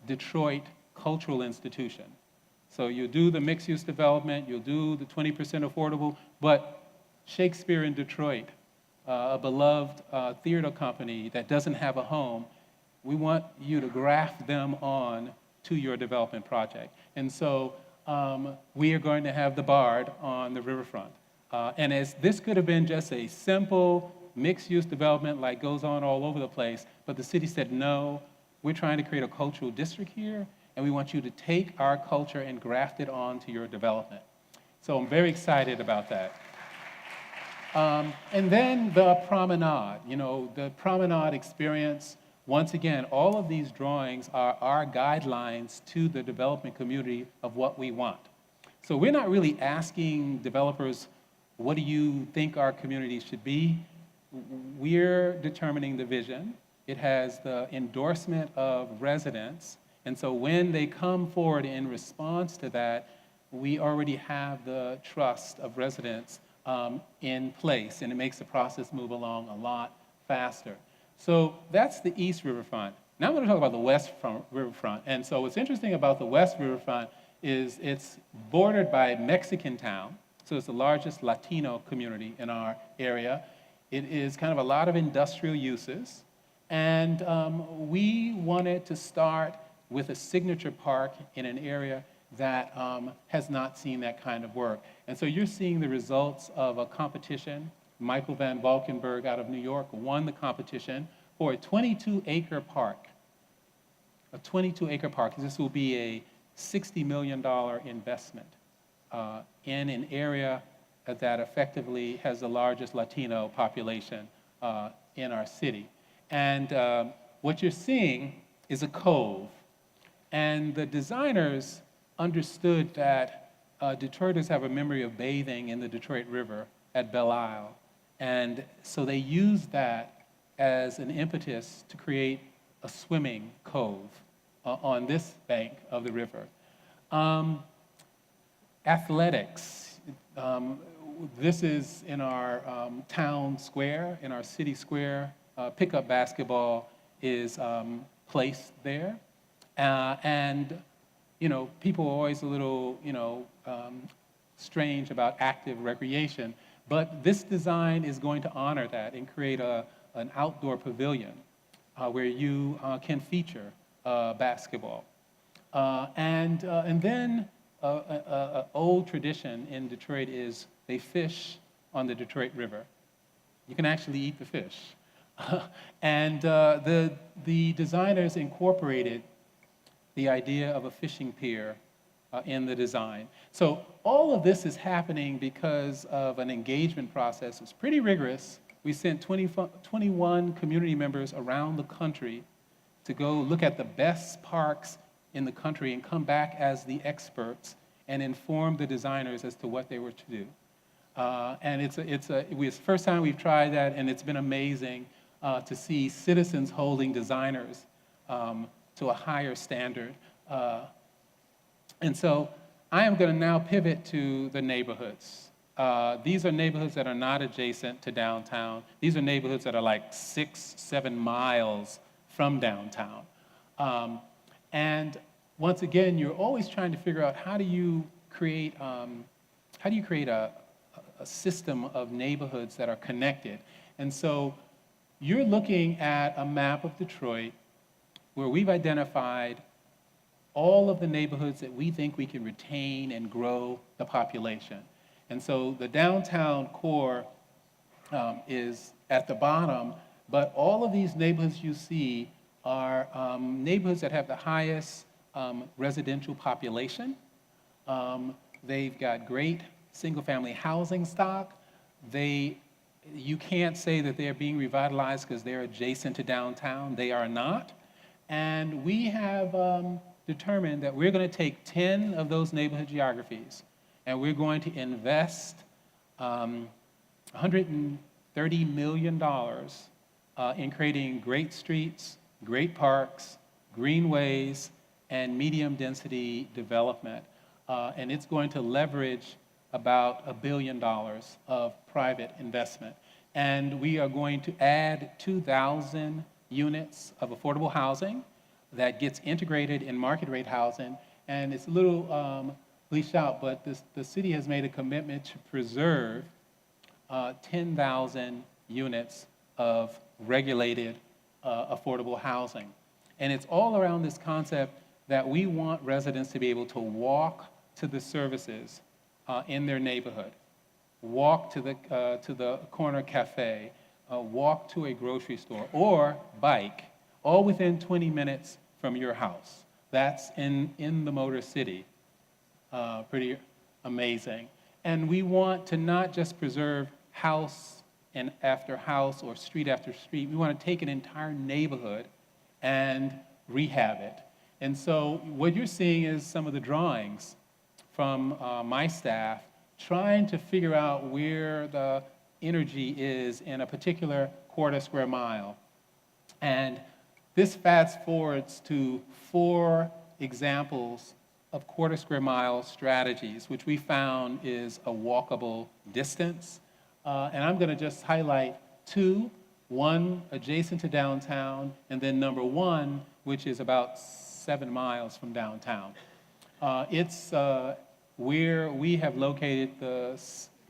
Detroit cultural institution. So you'll do the mixed-use development, you'll do the 20% affordable, but Shakespeare in Detroit, a beloved theater company that doesn't have a home, we want you to graft them on to your development project. And so we are going to have the Bard on the riverfront. And as this could have been just a simple mixed-use development like goes on all over the place, but the city said, no, we're trying to create a cultural district here, and we want you to take our culture and graft it onto your development. So I'm very excited about that. And then the promenade, the promenade experience. Once again, all of these drawings are our guidelines to the development community of what we want. So we're not really asking developers, what do you think our community should be? We're determining the vision. It has the endorsement of residents. And so when they come forward in response to that, we already have the trust of residents in place, and it makes the process move along a lot faster. So that's the East Riverfront. Now I'm going to talk about the West Riverfront. And so what's interesting about the West Riverfront is it's bordered by Mexican Town, so it's the largest Latino community in our area. It is kind of a lot of industrial uses, and we wanted to start with a signature park in an area that has not seen that kind of work. And so you're seeing the results of a competition. Michael Van Valkenburg out of New York won the competition for a 22-acre park. A 22-acre park. This will be a $60 million investment in an area that effectively has the largest Latino population in our city. And what you're seeing is a cove. And the designers understood that Detroiters have a memory of bathing in the Detroit River at Belle Isle. And so they used that as an impetus to create a swimming cove on this bank of the river. Athletics. This is in our town square, in our city square. Pickup basketball is placed there. And people are always a little, strange about active recreation, but this design is going to honor that and create an outdoor pavilion where you can feature basketball. And then an old tradition in Detroit is they fish on the Detroit River. You can actually eat the fish. And the designers incorporated the idea of a fishing pier in the design. So all of this is happening because of an engagement process. It's pretty rigorous. We sent 21 community members around the country to go look at the best parks in the country and come back as the experts and inform the designers as to what they were to do. And it's the first time we've tried that, and it's been amazing to see citizens holding designers to a higher standard. And so I am going to now pivot to the neighborhoods. These are neighborhoods that are not adjacent to downtown. These are neighborhoods that are like 6-7 miles from downtown. And once again, you're always trying to figure out how do you create a system of neighborhoods that are connected. And so you're looking at a map of Detroit where we've identified all of the neighborhoods that we think we can retain and grow the population. And so the downtown core is at the bottom, but all of these neighborhoods you see are neighborhoods that have the highest residential population. They've got great single-family housing stock. You can't say that they're being revitalized because they're adjacent to downtown. They are not. And we have determined that we're going to take 10 of those neighborhood geographies, and we're going to invest $130 million in creating great streets, great parks, greenways, and medium-density development. And it's going to leverage about $1 billion of private investment. And we are going to add 2,000 units of affordable housing that gets integrated in market rate housing. And it's a little leashed out, but the city has made a commitment to preserve 10,000 units of regulated affordable housing. And it's all around this concept that we want residents to be able to walk to the services in their neighborhood, walk to the corner cafe, walk to a grocery store, or bike, all within 20 minutes from your house. That's in the Motor City. Pretty amazing. And we want to not just preserve house and after house or street after street. We want to take an entire neighborhood and rehab it. And so what you're seeing is some of the drawings from my staff trying to figure out where the energy is in a particular quarter square mile. And this fast forwards to 4 examples of quarter square mile strategies, which we found is a walkable distance. And I'm going to just highlight 2, one adjacent to downtown, and then number 1, which is about 7 miles from downtown. It's where we have located the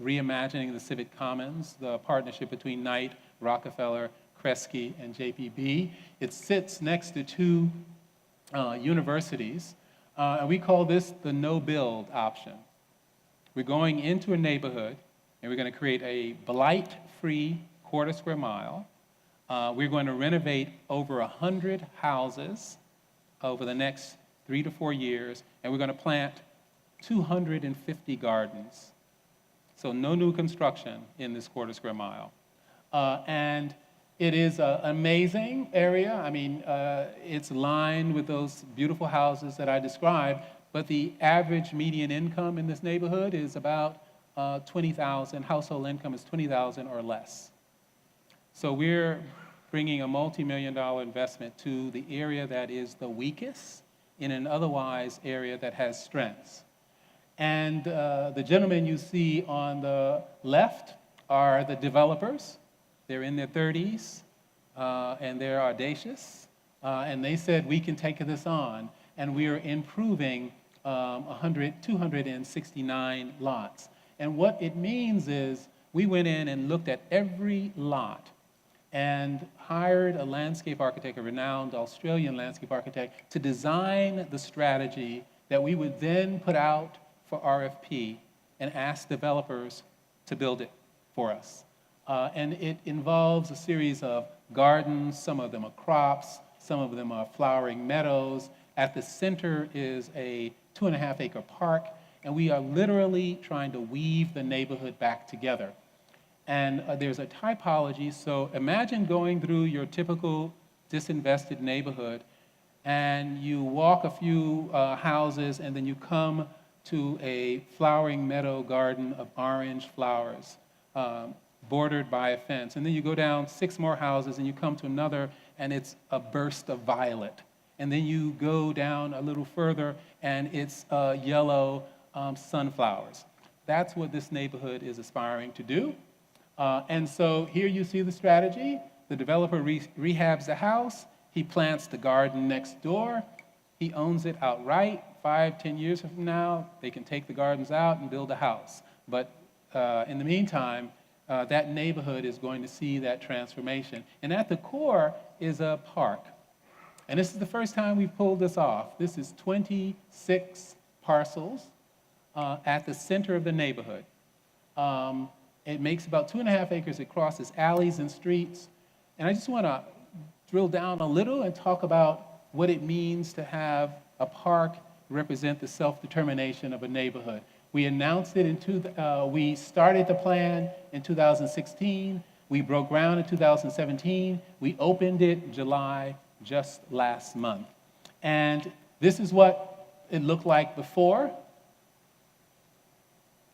Reimagining the Civic Commons, the partnership between Knight, Rockefeller, Kresge, and JPB. It sits next to 2 universities, and we call this the no-build option. We're going into a neighborhood, and we're going to create a blight-free quarter square mile. We're going to renovate over 100 houses over the next 3 to 4 years, and we're going to plant 250 gardens. So no new construction in this quarter square mile. And it is an amazing area. I mean, it's lined with those beautiful houses that I described, but the average median income in this neighborhood is about 20,000. Household income is 20,000 or less. So we're bringing a multi-million-dollar investment to the area that is the weakest in an otherwise area that has strengths. And the gentlemen you see on the left are the developers. They're in their 30s, and they're audacious. And they said, we can take this on. And we are improving 269 lots. And what it means is we went in and looked at every lot and hired a landscape architect, a renowned Australian landscape architect, to design the strategy that we would then put out for RFP and ask developers to build it for us. And it involves a series of gardens. Some of them are crops. Some of them are flowering meadows. At the center is a 2.5-acre park. And we are literally trying to weave the neighborhood back together. And there's a typology. So imagine going through your typical disinvested neighborhood, and you walk a few houses, and then you come to a flowering meadow garden of orange flowers, bordered by a fence. And then you go down 6 more houses, and you come to another, and it's a burst of violet. And then you go down a little further, and it's yellow sunflowers. That's what this neighborhood is aspiring to do. And so here you see the strategy. The developer rehabs the house. He plants the garden next door. He owns it outright. 5-10 years from now, they can take the gardens out and build a house. But in the meantime, that neighborhood is going to see that transformation. And at the core is a park. And this is the first time we've pulled this off. This is 26 parcels at the center of the neighborhood. It makes about 2.5 acres. It crosses alleys and streets. And I just want to drill down a little and talk about what it means to have a park represent the self-determination of a neighborhood. We announced it we started the plan in 2016. We broke ground in 2017. We opened it July, just last month. And this is what it looked like before.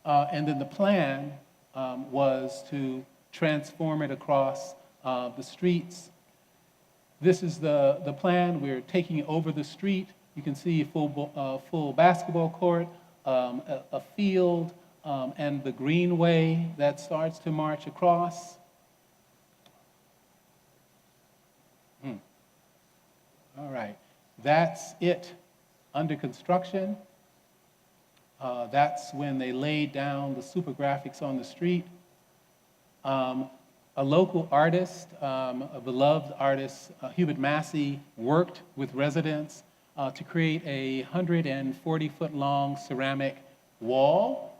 And then the plan was to transform it across the streets. This is the plan. We're taking over the street. You can see a full basketball court, a field, and the greenway that starts to march across. All right, that's it under construction. That's when they laid down the super graphics on the street. A local artist, a beloved artist, Hubert Massey, worked with residents to create a 140-foot-long ceramic wall.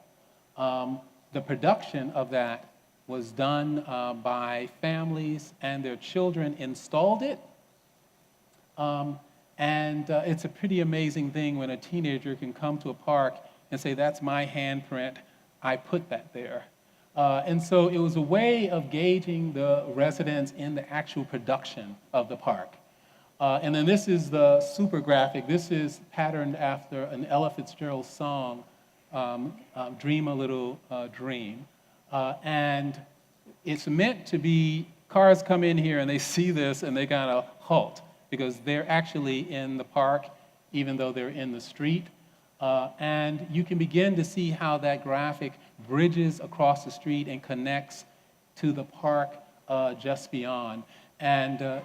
The production of that was done by families, and their children installed it. It's a pretty amazing thing when a teenager can come to a park and say, that's my handprint, I put that there. And so it was a way of gauging the residents in the actual production of the park. And then this is the super graphic. This is patterned after an Ella Fitzgerald song, Dream a Little Dream. And it's meant to be, cars come in here and they see this and they kind of halt, because they're actually in the park, even though they're in the street. And you can begin to see how that graphic bridges across the street and connects to the park just beyond. And there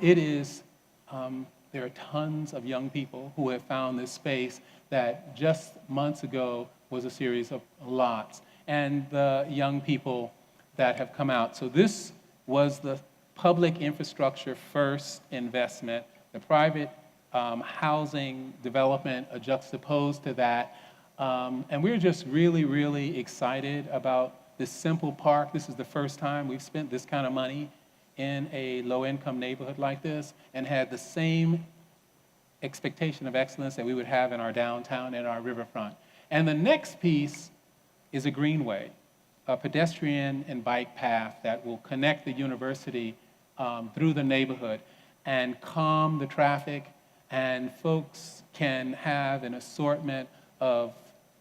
are tons of young people who have found this space that just months ago was a series of lots. And the young people that have come out. So this was the public infrastructure first investment. The private housing development juxtaposed to that. And we're just really, really excited about this simple park. This is the first time we've spent this kind of money in a low-income neighborhood like this, and had the same expectation of excellence that we would have in our downtown and our riverfront. And the next piece is a greenway, a pedestrian and bike path that will connect the university through the neighborhood and calm the traffic, and folks can have an assortment of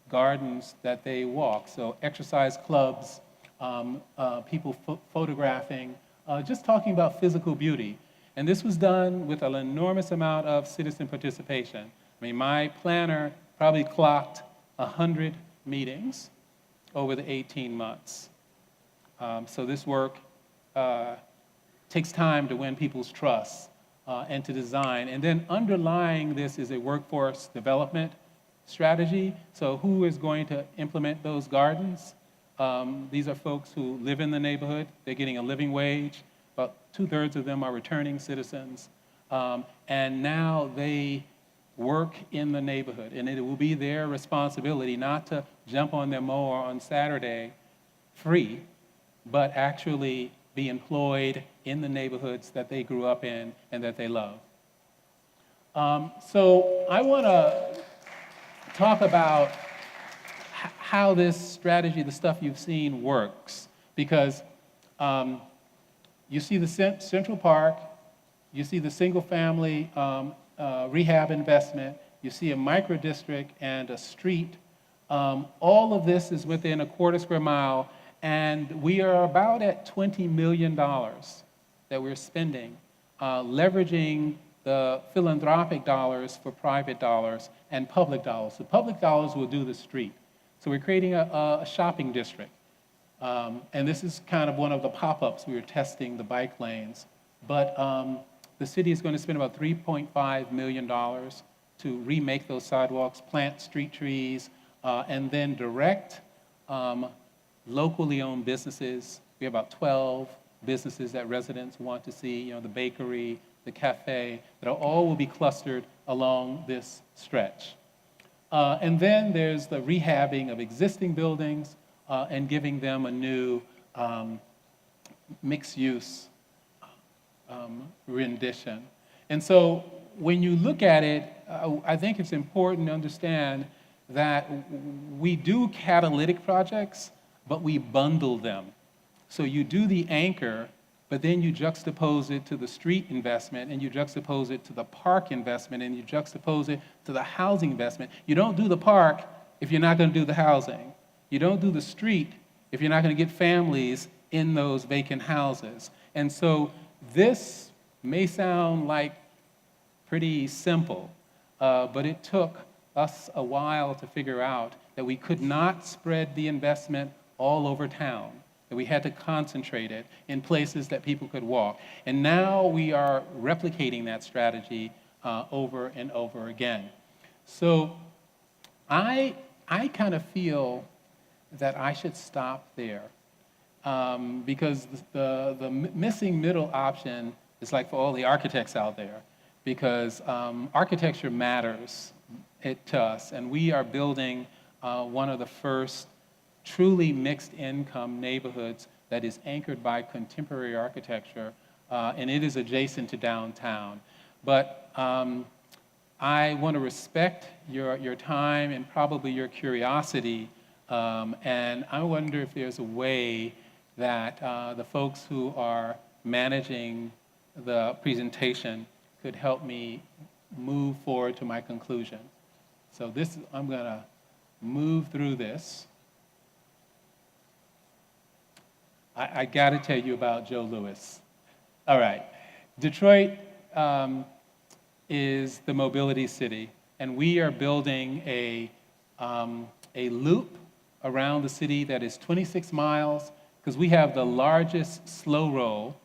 gardens that they walk. So exercise clubs, people photographing, just talking about physical beauty. And this was done with an enormous amount of citizen participation. I mean, my planner probably clocked 100 meetings over the 18 months. So this work takes time to win people's trust and to design. And then underlying this is a workforce development strategy. So who is going to implement those gardens? These are folks who live in the neighborhood. They're getting a living wage. About 2/3 of them are returning citizens. And now they work in the neighborhood. And it will be their responsibility not to jump on their mower on Saturday free, but actually be employed in the neighborhoods that they grew up in and that they love. So I want to talk about how this strategy, the stuff you've seen, works. Because you see the Central Park, you see the single-family rehab investment, you see a micro-district and a street. All of this is within a quarter square mile, and we are about at $20 million that we're spending, leveraging the philanthropic dollars for private dollars and public dollars. The public dollars will do the street. So we're creating a shopping district. And this is kind of one of the pop-ups. We were testing the bike lanes. But the city is going to spend about $3.5 million to remake those sidewalks, plant street trees, and then direct locally owned businesses. We have about 12 businesses that residents want to see, the bakery, the cafe, that all will be clustered along this stretch. And then there's the rehabbing of existing buildings and giving them a new mixed-use rendition. And so when you look at it, I think it's important to understand that we do catalytic projects, but we bundle them. So you do the anchor, but then you juxtapose it to the street investment, and you juxtapose it to the park investment, and you juxtapose it to the housing investment. You don't do the park if you're not going to do the housing. You don't do the street if you're not going to get families in those vacant houses. And so this may sound like pretty simple, but it took us a while to figure out that we could not spread the investment all over town, that we had to concentrate it in places that people could walk. And now we are replicating that strategy over and over again. So I kind of feel that I should stop there because the missing middle option is like for all the architects out there, because architecture matters to us, and we are building one of the first truly mixed income neighborhoods that is anchored by contemporary architecture, and it is adjacent to downtown. But I want to respect your time and probably your curiosity, and I wonder if there's a way that the folks who are managing the presentation could help me move forward to my conclusion. So I'm going to move through this. I got to tell you about Joe Louis. All right. Detroit is the mobility city, and we are building a loop around the city that is 26 miles, because we have the largest slow roll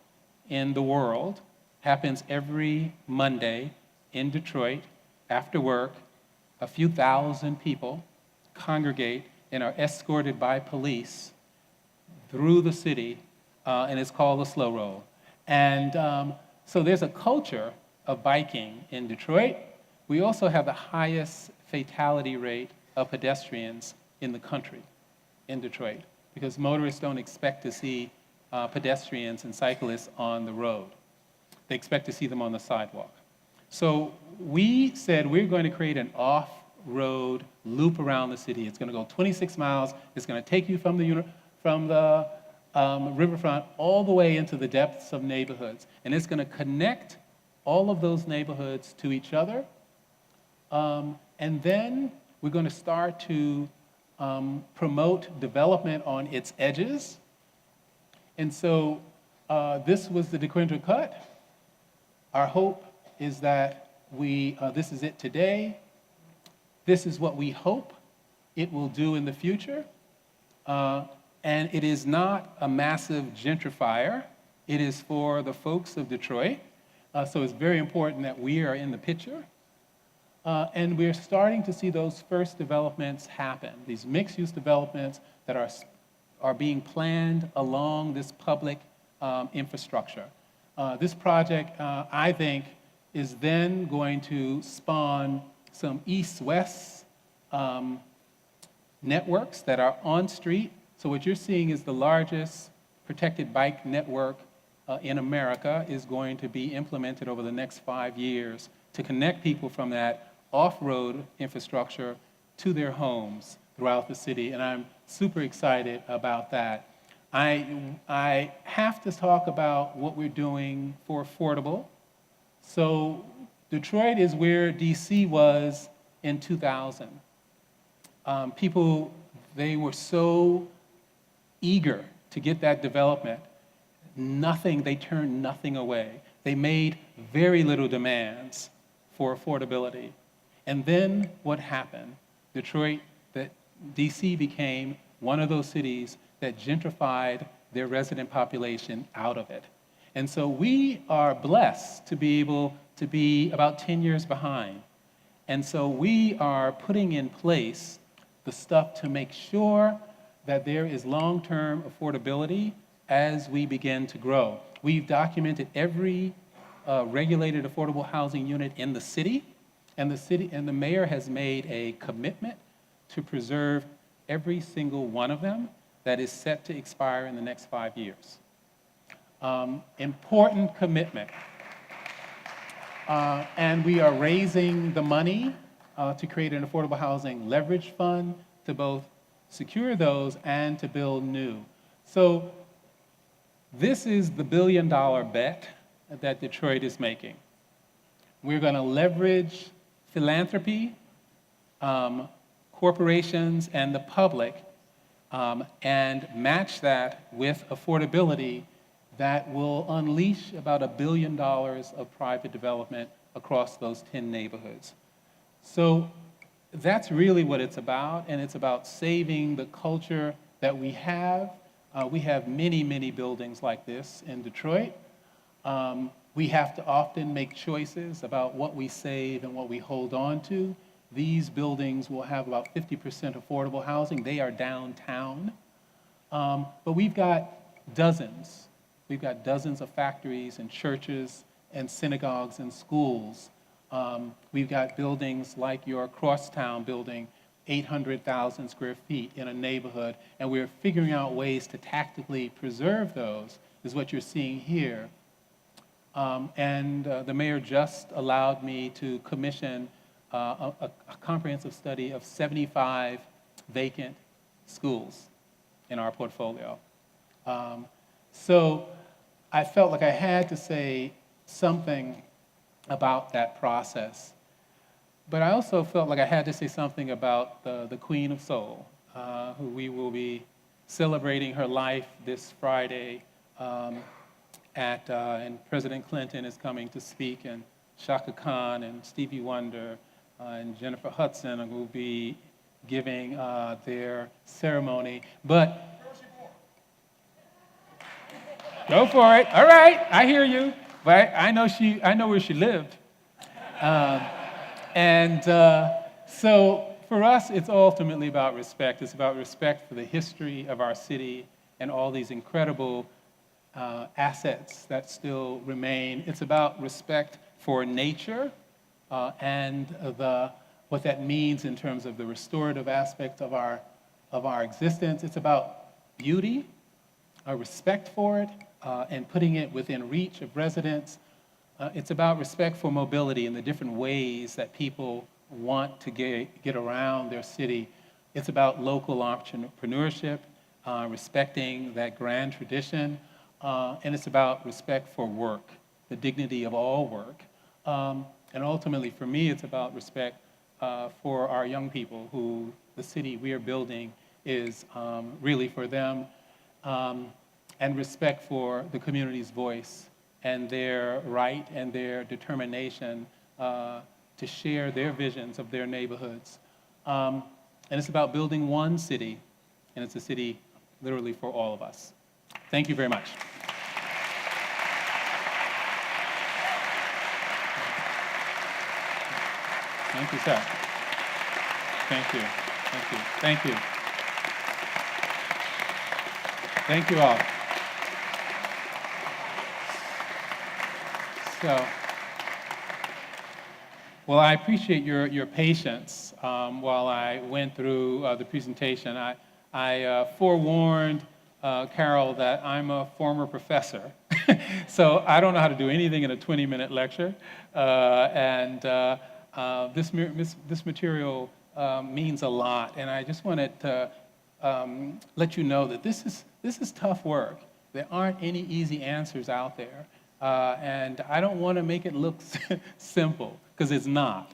in the world. Happens every Monday in Detroit after work. A few thousand people congregate and are escorted by police through the city, and it's called the slow roll. And so there's a culture of biking in Detroit. We also have the highest fatality rate of pedestrians in the country in Detroit, because motorists don't expect to see pedestrians and cyclists on the road. They expect to see them on the sidewalk. So we said we're going to create an off-road loop around the city. It's going to go 26 miles. It's going to take you from the riverfront all the way into the depths of neighborhoods. And it's going to connect all of those neighborhoods to each other. And then we're going to start to promote development on its edges. And so this was the DeQuinter cut. Our hope is that this is it today. This is what we hope it will do in the future. And it is not a massive gentrifier. It is for the folks of Detroit. So it's very important that we are in the picture. And we're starting to see those first developments happen, these mixed-use developments that are being planned along this public infrastructure. This project, I think, is then going to spawn some east-west networks that are on street. So what you're seeing is the largest protected bike network in America is going to be implemented over the next 5 years to connect people from that off-road infrastructure to their homes throughout the city, and I'm super excited about that. I have to talk about what we're doing for affordable. So Detroit is where DC was in 2000. People, they were so eager to get that development. They turned nothing away. They made very little demands for affordability. And then what happened? DC became one of those cities that gentrified their resident population out of it. And so we are blessed to be able to be about 10 years behind. And so we are putting in place the stuff to make sure that there is long-term affordability as we begin to grow. We've documented every regulated affordable housing unit in the city, and the mayor has made a commitment to preserve every single one of them that is set to expire in the next 5 years. Important commitment. And we are raising the money to create an affordable housing leverage fund to both secure those and to build new. So this is the billion-dollar bet that Detroit is making. We're going to leverage philanthropy, corporations, and the public, and match that with affordability that will unleash about $1 billion of private development across those 10 neighborhoods. So that's really what it's about, and it's about saving the culture that we have. We have many, many buildings like this in Detroit. We have to often make choices about what we save and what we hold on to. These buildings will have about 50% affordable housing. They are downtown. But we've got dozens. We've got dozens of factories and churches and synagogues and schools. We've got buildings like your Crosstown building, 800,000 square feet in a neighborhood, and we're figuring out ways to tactically preserve those, is what you're seeing here. The mayor just allowed me to commission a comprehensive study of 75 vacant schools in our portfolio. So I felt like I had to say something about that process. But I also felt like I had to say something about the Queen of Soul, who we will be celebrating her life this Friday, and President Clinton is coming to speak, and Shaka Khan and Stevie Wonder and Jennifer Hudson will be giving their ceremony. But go for it. All right, I hear you. But I know where she lived. So for us, it's ultimately about respect. It's about respect for the history of our city and all these incredible assets that still remain. It's about respect for nature and what that means in terms of the restorative aspect of our existence. It's about beauty, a respect for it, and putting it within reach of residents. It's about respect for mobility and the different ways that people want to get around their city. It's about local entrepreneurship, respecting that grand tradition, and it's about respect for work, the dignity of all work. And ultimately, for me, it's about respect for our young people, who the city we are building is really for them, and respect for the community's voice and their right and their determination to share their visions of their neighborhoods. And it's about building one city, and it's a city literally for all of us. Thank you very much. Thank you, sir. Thank you. Thank you. Thank you. Thank you all. So, well, I appreciate your patience while I went through the presentation. I forewarned Carol that I'm a former professor, so I don't know how to do anything in a 20-minute lecture, this material means a lot, and I just wanted to let you know that this is tough work. There aren't any easy answers out there. And I don't want to make it look simple, because it's not.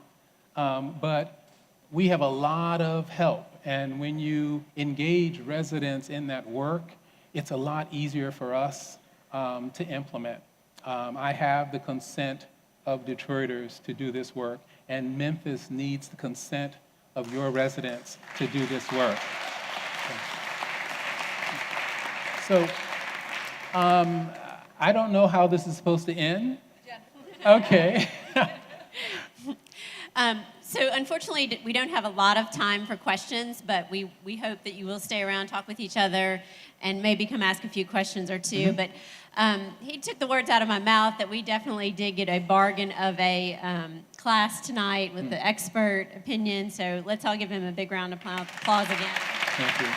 But we have a lot of help. And when you engage residents in that work, it's a lot easier for us to implement. I have the consent of Detroiters to do this work, and Memphis needs the consent of your residents to do this work. So, I don't know how this is supposed to end. Okay. So unfortunately, we don't have a lot of time for questions, but we hope that you will stay around, talk with each other, and maybe come ask a few questions or two. But he took the words out of my mouth that we definitely did get a bargain of a class tonight with the expert opinion. So let's all give him a big round of applause again. Thank you.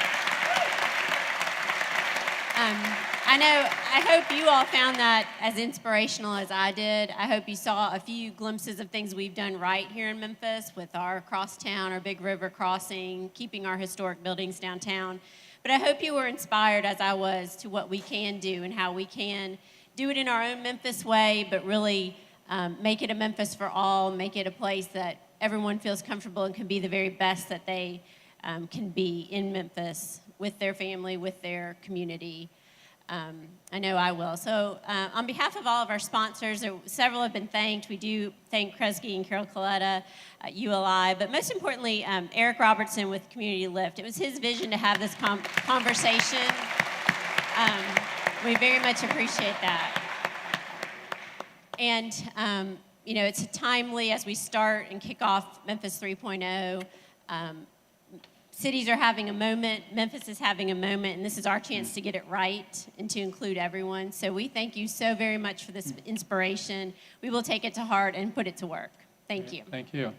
I hope you all found that as inspirational as I did. I hope you saw a few glimpses of things we've done right here in Memphis with our crosstown, our big river crossing, keeping our historic buildings downtown. But I hope you were inspired, as I was, to what we can do and how we can do it in our own Memphis way, but really make it a Memphis for all, make it a place that everyone feels comfortable and can be the very best that they can be in Memphis with their family, with their community. I know I will. So on behalf of all of our sponsors, several have been thanked. We do thank Kresge and Carol Coletta, ULI, but most importantly, Eric Robertson with Community Lift. It was his vision to have this conversation. We very much appreciate that. And, it's timely as we start and kick off Memphis 3.0. Cities are having a moment, Memphis is having a moment, and this is our chance to get it right and to include everyone. So we thank you so very much for this inspiration. We will take it to heart and put it to work. Thank you. Thank you.